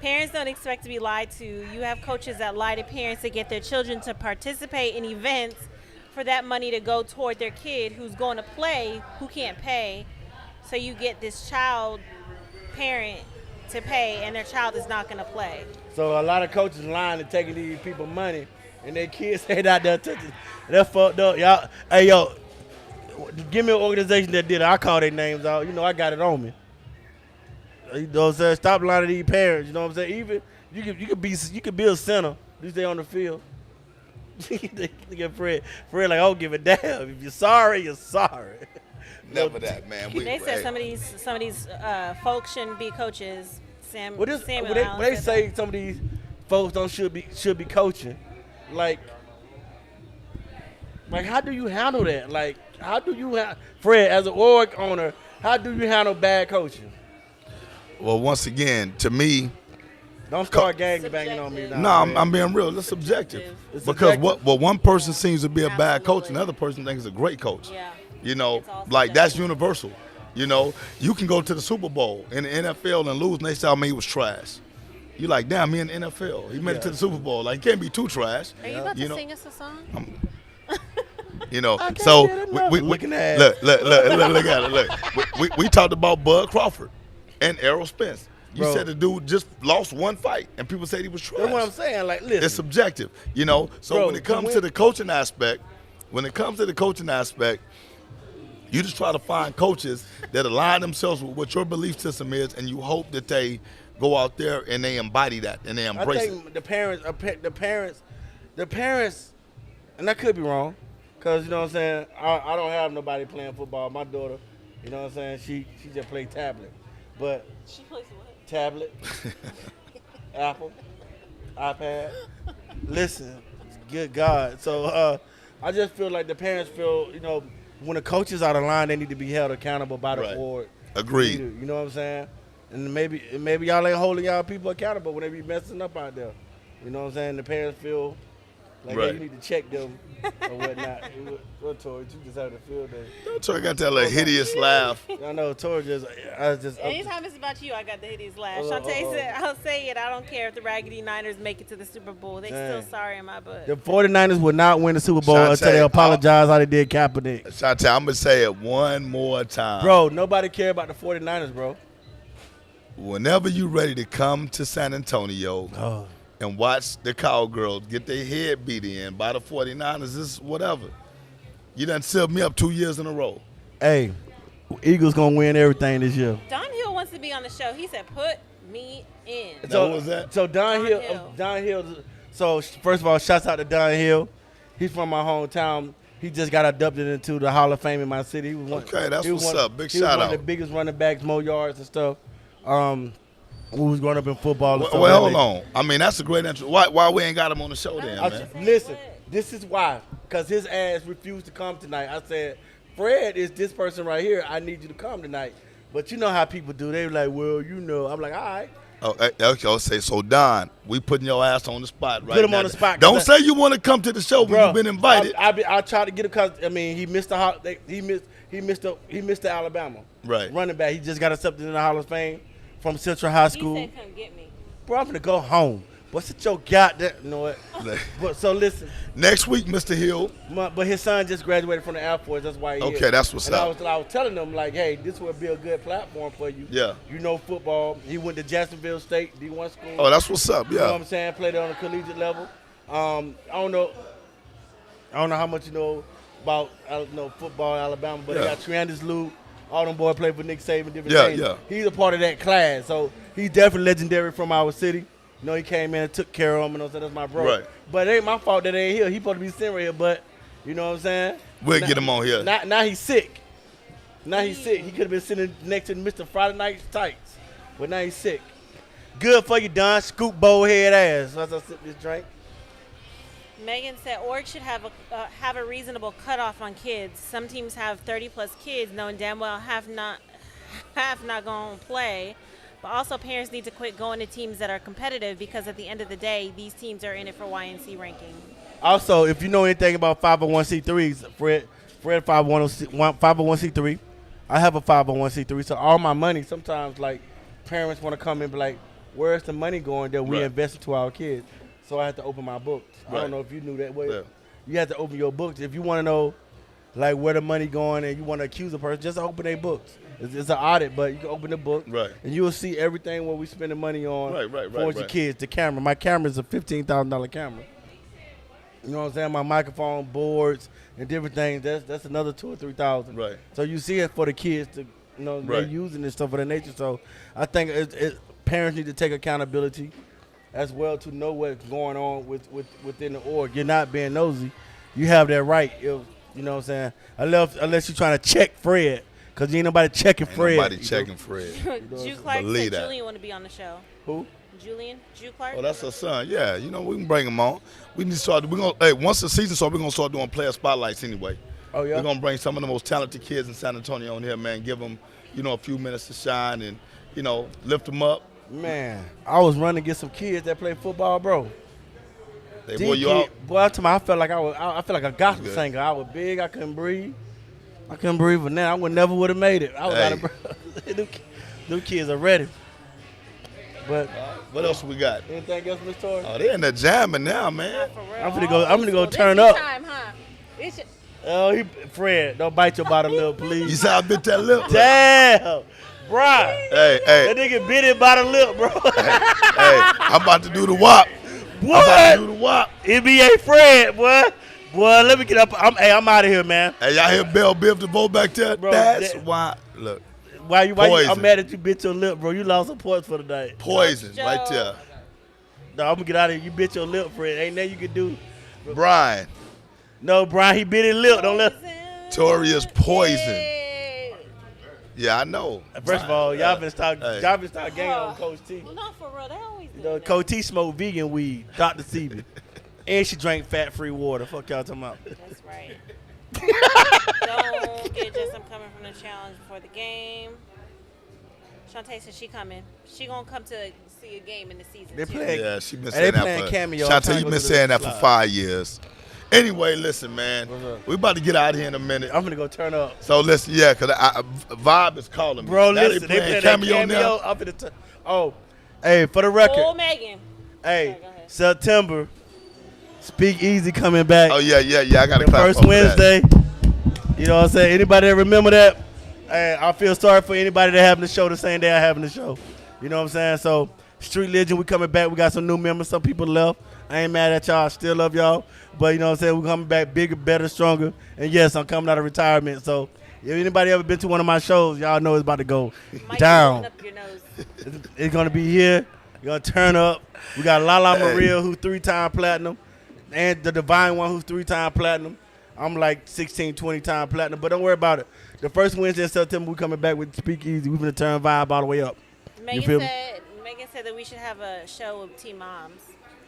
parents don't expect to be lied to. You have coaches that lie to parents to get their children to participate in events for that money to go toward their kid who's going to play, who can't pay. So you get this child parent to pay, and their child is not going to play. So a lot of coaches lying and taking these people money, and their kids head out there touching. They're fucked up, y'all. Hey, yo, give me an organization that did it. I call their names out. You know, I got it on me. You know what I'm saying? Stop lying to these parents. You know what I'm saying? Even you could be a center. You stay on the field. Look at Fred. Fred like, I don't give a damn. If you're sorry, you're sorry. Never that, man. They said some of these folks shouldn't be coaches. Samuel They Allen said say that. some of these folks should be coaching. Like how do you handle that? Like, how do you Fred, as an org owner, how do you handle bad coaching? Well, once again, to me, Don't start gangbanging on me now. no, I'm being real. It's subjective. It's Because subjective. what one person seems to be a bad coach, Absolutely. another person thinks is a great coach. Yeah. You know, It's all like that's subjective. universal. You know, you can go to the Super Bowl in the NFL and lose, and they tell me he was trash. You like, damn, me in the NFL. He made it to the Super Bowl. Like, he can't be too trash. Are you about You to know, sing us a song? You know, can't so get enough. Looking at look at it. Look, we talked about Bud Crawford and Errol Spence. You Bro. said the dude just lost one fight, and people said he was trash. That's what I'm saying. Like, listen. It's subjective, you know. So Bro, when it comes to the coaching aspect, you just try to find coaches that align themselves with what your belief system is, and you hope that they go out there and they embody that and they I embrace it. think the parents, and I could be wrong, because, you know what I'm saying, I don't have nobody playing football. My daughter, you know what I'm saying, she just plays tablet. But She plays what? tablet, Apple, iPad. Listen, good God. So I just feel like the parents feel, you know, when the coaches out of line, they need to be held accountable by the Right. board. Agreed. You know what I'm saying? And maybe y'all ain't holding y'all people accountable when they be messing up out there. You know what I'm saying? The parents feel like, Right. hey, you need to check them or whatnot. What, Tori, you just had a field day. Tori got that little hideous laugh. I know Tori just Anytime it's about you, I got the hideous laugh. Oh, Shantae oh, oh. said, I'll say it. I don't care if the Raggedy Niners make it to the Super Bowl. They still Dang. sorry in my book. the 49ers would not win the Super Bowl Shantae, until they apologize how they did Kaepernick. Shantae, I'm going to say it one more time. Bro, nobody care about the 49ers, bro. Whenever you ready to come to San Antonio Oh. and watch the Cowgirls get their head beat in by the 49ers, this whatever. You done set me up 2 years in a row. Hey, Eagles gonna win everything this year. Don Hill wants to be on the show. He said, put me in. Now, what was that? So Don Hill. Hill. Don Hill. So first of all, shouts out to Don Hill. He's from my hometown. He just got adopted into the Hall of Fame in my city. He was one, Okay, that's he was what's one- up. Big he was shout one of out. the biggest running backs, more yards and stuff. Who was growing up in football. And stuff Well, like hold that. on. I mean, that's a great intro. Why we ain't got him on the show then, man? Listen, this is why. Because his ass refused to come tonight. I said, Fred is this person right here. I need you to come tonight. But you know how people do. They were like, well, you know. I'm like, all right. Okay, I'll say, so Don, we putting your ass on the spot right Put him now. on the spot, Don't 'cause say you want to come to the show when Bro, you've been invited. I tried to get him because I mean he missed he missed the Alabama Right. running back. He just got accepted in the Hall of Fame from Central High He School. said, come get me. Bro, I'm gonna go home. What's it your goddamn? You know what? But so listen, Next week, Mr. Hill. but his son just graduated from the Air Force. That's why he Okay, here. that's what's and up. I was telling them like, hey, this would be a good platform for you. Yeah. You know football. He went to Jacksonville State D1 school. Oh, that's what's up. You know what Yeah. I'm saying? Played on a collegiate level. I don't know how much you know about football in Alabama, but Yeah. they got Triandis Lou. All them boys play for Nick Saban, different Yeah, things. yeah. He's a part of that class, so he's definitely legendary from our city. You know, he came in and took care of him, and I said, that's my bro. Right. But it ain't my fault that they ain't here. He supposed to be sitting right here, but you know what I'm saying? We'll Now- get him on here. Now he's sick. Now he's sick. He could have been sitting next to Mr. Friday Night Tights, but now he's sick. Good for you, Don. Scoop bowl head ass. As I sip this drink. Megan said org should have a reasonable cutoff on kids. Some teams have 30 plus kids, knowing damn well half not going to play. But also parents need to quit going to teams that are competitive because at the end of the day, these teams are in it for YNC ranking. Also, if you know anything about 501c3s, Fred Fred 501c3. I have a 501c3, so all my money sometimes like parents want to come and be like, "Where's the money going that we Right. invested to our kids?" So I have to open my books. I Right. don't know if you knew that. Well, Yeah. you have to open your books if you want to know like where the money going and you want to accuse a person. Just open their books. It's an audit, but you can open the book Right. and you will see everything what we spending money on Right, for your kids. The camera, my camera is a $15,000 camera. You know what I'm saying? My microphone, boards, and different things. That's another $2,000 or $3,000. Right. So you see it for the kids to, they're Right. using this stuff for the nature. So I think parents need to take accountability as well to know what's going on within the org. You're not being nosy. You have that right. You know what I'm saying? Unless you're trying to check Fred, because ain't nobody checking Ain't Fred. nobody checking Fred. Jew Clark Believe said that. Julian want to be on the show. Who? Julian? Jew Clark? Oh, that's her son. Yeah, we can bring him on. We need to start. Once the season starts, we're gonna start doing player spotlights anyway. Oh, yeah? We're gonna bring some of the most talented kids in San Antonio on here, man. Give them, a few minutes to shine and, lift them up. Man, I was running to get some kids that play football, bro. They These wore you out. Boy, I felt like I felt like a gospel Good. singer. I was big, I couldn't breathe. But now I never would have made it. I was out of breath. Them kids are ready. But What else we got? anything else, Miss Tori? Oh, they in there jamming now, man. For real. I'm finna go Oh, turn this up. Time, huh? It's your- Oh, Fred, don't bite your bottom lip, please. You see how I bit that lip? Damn, bruh. Hey, That nigga bit it by the lip, bro. hey, I'm about to do the WAP. I'm about What? to do the WAP. NBA Fred, boy. Boy, let me get up. I'm out of here, man. Hey, y'all hear Bell Biv DeVoe back there? Bro, That's that- why. Look, Why you? Poison. I'm mad that you bit your lip, bro. You lost some points for the night. poison Joe. right there. No, I'm gonna get out of here. You bit your lip, Fred. Ain't nothing you can do. Brian, No, Brian, he bit his lip. Don't let. Tori is poison. Hey. Yeah, I know. First of all, y'all been start Hey. getting on Coach T. Well, not for real. They always do You know, that. Coach T smoked vegan weed, Dr. Sebi. And she drank fat-free water. Fuck y'all talking about. That's right. Don't get just I'm coming from the challenge before the game. Shantae said she coming. She gonna come to see a game in the season. They too. play- Yeah, she been Hey, saying they that playing for. Cameo. I'm trying Shantae, to you go been to the saying that for slide. 5 years. Anyway, listen, man. What's up? We about to get out of here in a minute. I'm gonna go turn up. So listen, yeah, cause Vibe is calling me. Bro, Now listen, they playing play that Cameo cameo. now. I'm finna oh, hey, for the record, Oh, Megan. hey, Okay, go ahead. September, Speak Easy coming back. Oh yeah. I got to the clap first up for that. Wednesday. You know what I'm saying? Anybody that remember that? Hey, I feel sorry for anybody that having the show the same day I having the show. You know what I'm saying? So, Street Legend, we coming back. We got some new members. Some people left. I ain't mad at y'all. I still love y'all. But you know what I'm saying? We coming back bigger, better, stronger. And yes, I'm coming out of retirement. So, if anybody ever been to one of my shows, y'all know it's about to go Mike, down. open up your nose. It's gonna be here. You're gonna turn up. We got Lala Hey. Maria, who's 3-time platinum, and the Divine One, who's 3-time platinum. I'm like 16, 20-time platinum, but don't worry about it. The first Wednesday in September, we coming back with Speak Easy. We're gonna turn Vibe all the way up. feel me? Megan said that we should have a show with Teen Moms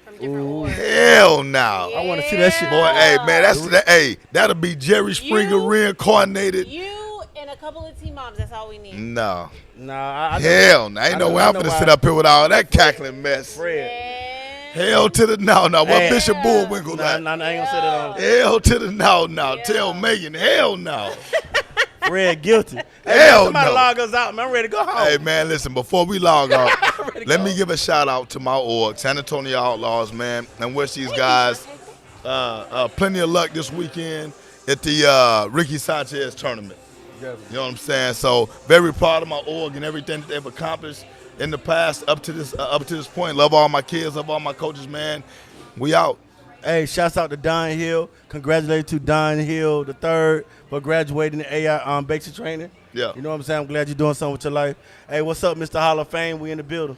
from different Ooh. orgs. Hell no. I wanna see that shit. Boy, hey man, that'll be Jerry Springer You- reincarnated. You and a couple of Teen Moms. That's all we need. No. Nah, I Hell no. Ain't no way I'm know gonna why- sit up here with all that cackling mess. Fred. Yeah. Hell to the no. What Hey. Bishop Bullwinkle Nah, like? I ain't gonna say that on. Hell to the no. Yeah. Tell Megan, hell no. Fred guilty. Hey, Hell somebody no. log us out, man. I'm ready to go home. Hey man, listen, before we log off, Ready to let go. me give a shout out to my org, San Antonio Outlaws, man, and wish these guys plenty of luck this weekend at the Ricky Sanchez tournament. You know what I'm saying? So very proud of my org and everything that they've accomplished in the past up to this point. Love all my kids, love all my coaches, man. We out. Hey, shouts out to Don Hill. Congratulations to Don Hill III for graduating the AI basic training. Yeah. You know what I'm saying? I'm glad you're doing something with your life. Hey, what's up, Mr. Hall of Fame? We in the building.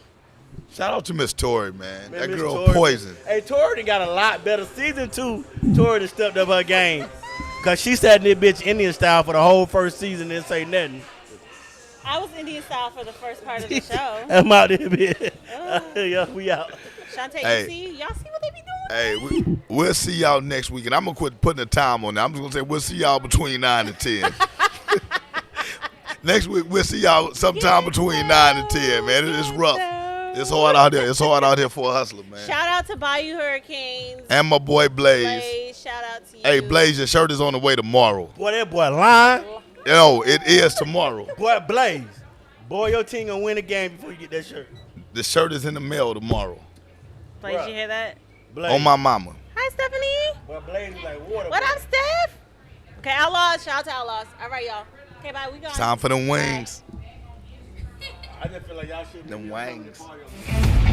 Shout out to Miss Tori, man. Man, That Miss girl Tori- poison. Hey, Tori done got a lot better. Season 2, Tori done stepped up her game. Because she sat in this bitch Indian style for the whole first season and didn't say nothing. I was Indian style for the first part of the show. I'm out there, bitch. Yeah, we out. Shantae, Hey. y'all see what they be doing? Hey, we'll see y'all next week, and I'm gonna quit putting the time on that. I'm just gonna say we'll see y'all between 9 and 10. Next week we'll see y'all sometime between 9 and 10, man. It is rough. It's hard out there. It's hard out here for a hustler, man. Shout out to Bayou Hurricanes. And my boy Blaze. Blaze, shout out to you. Hey, Blaze, your shirt is on the way tomorrow. Boy, that boy lying. Yo, it is tomorrow. Boy, Blaze. Boy, your team gonna win the game before you get that shirt. The shirt is in the mail tomorrow. Blaze, Bruh. you hear that? Blaze. On my mama. Hi, Stephanie. Boy, Blaze is like water. What boy. up, Steph? Okay, Outlaws. Shout out to Outlaws. All right, y'all. Okay, bye. We gone. Time for them wings. I just feel like y'all should Them be wangs. party.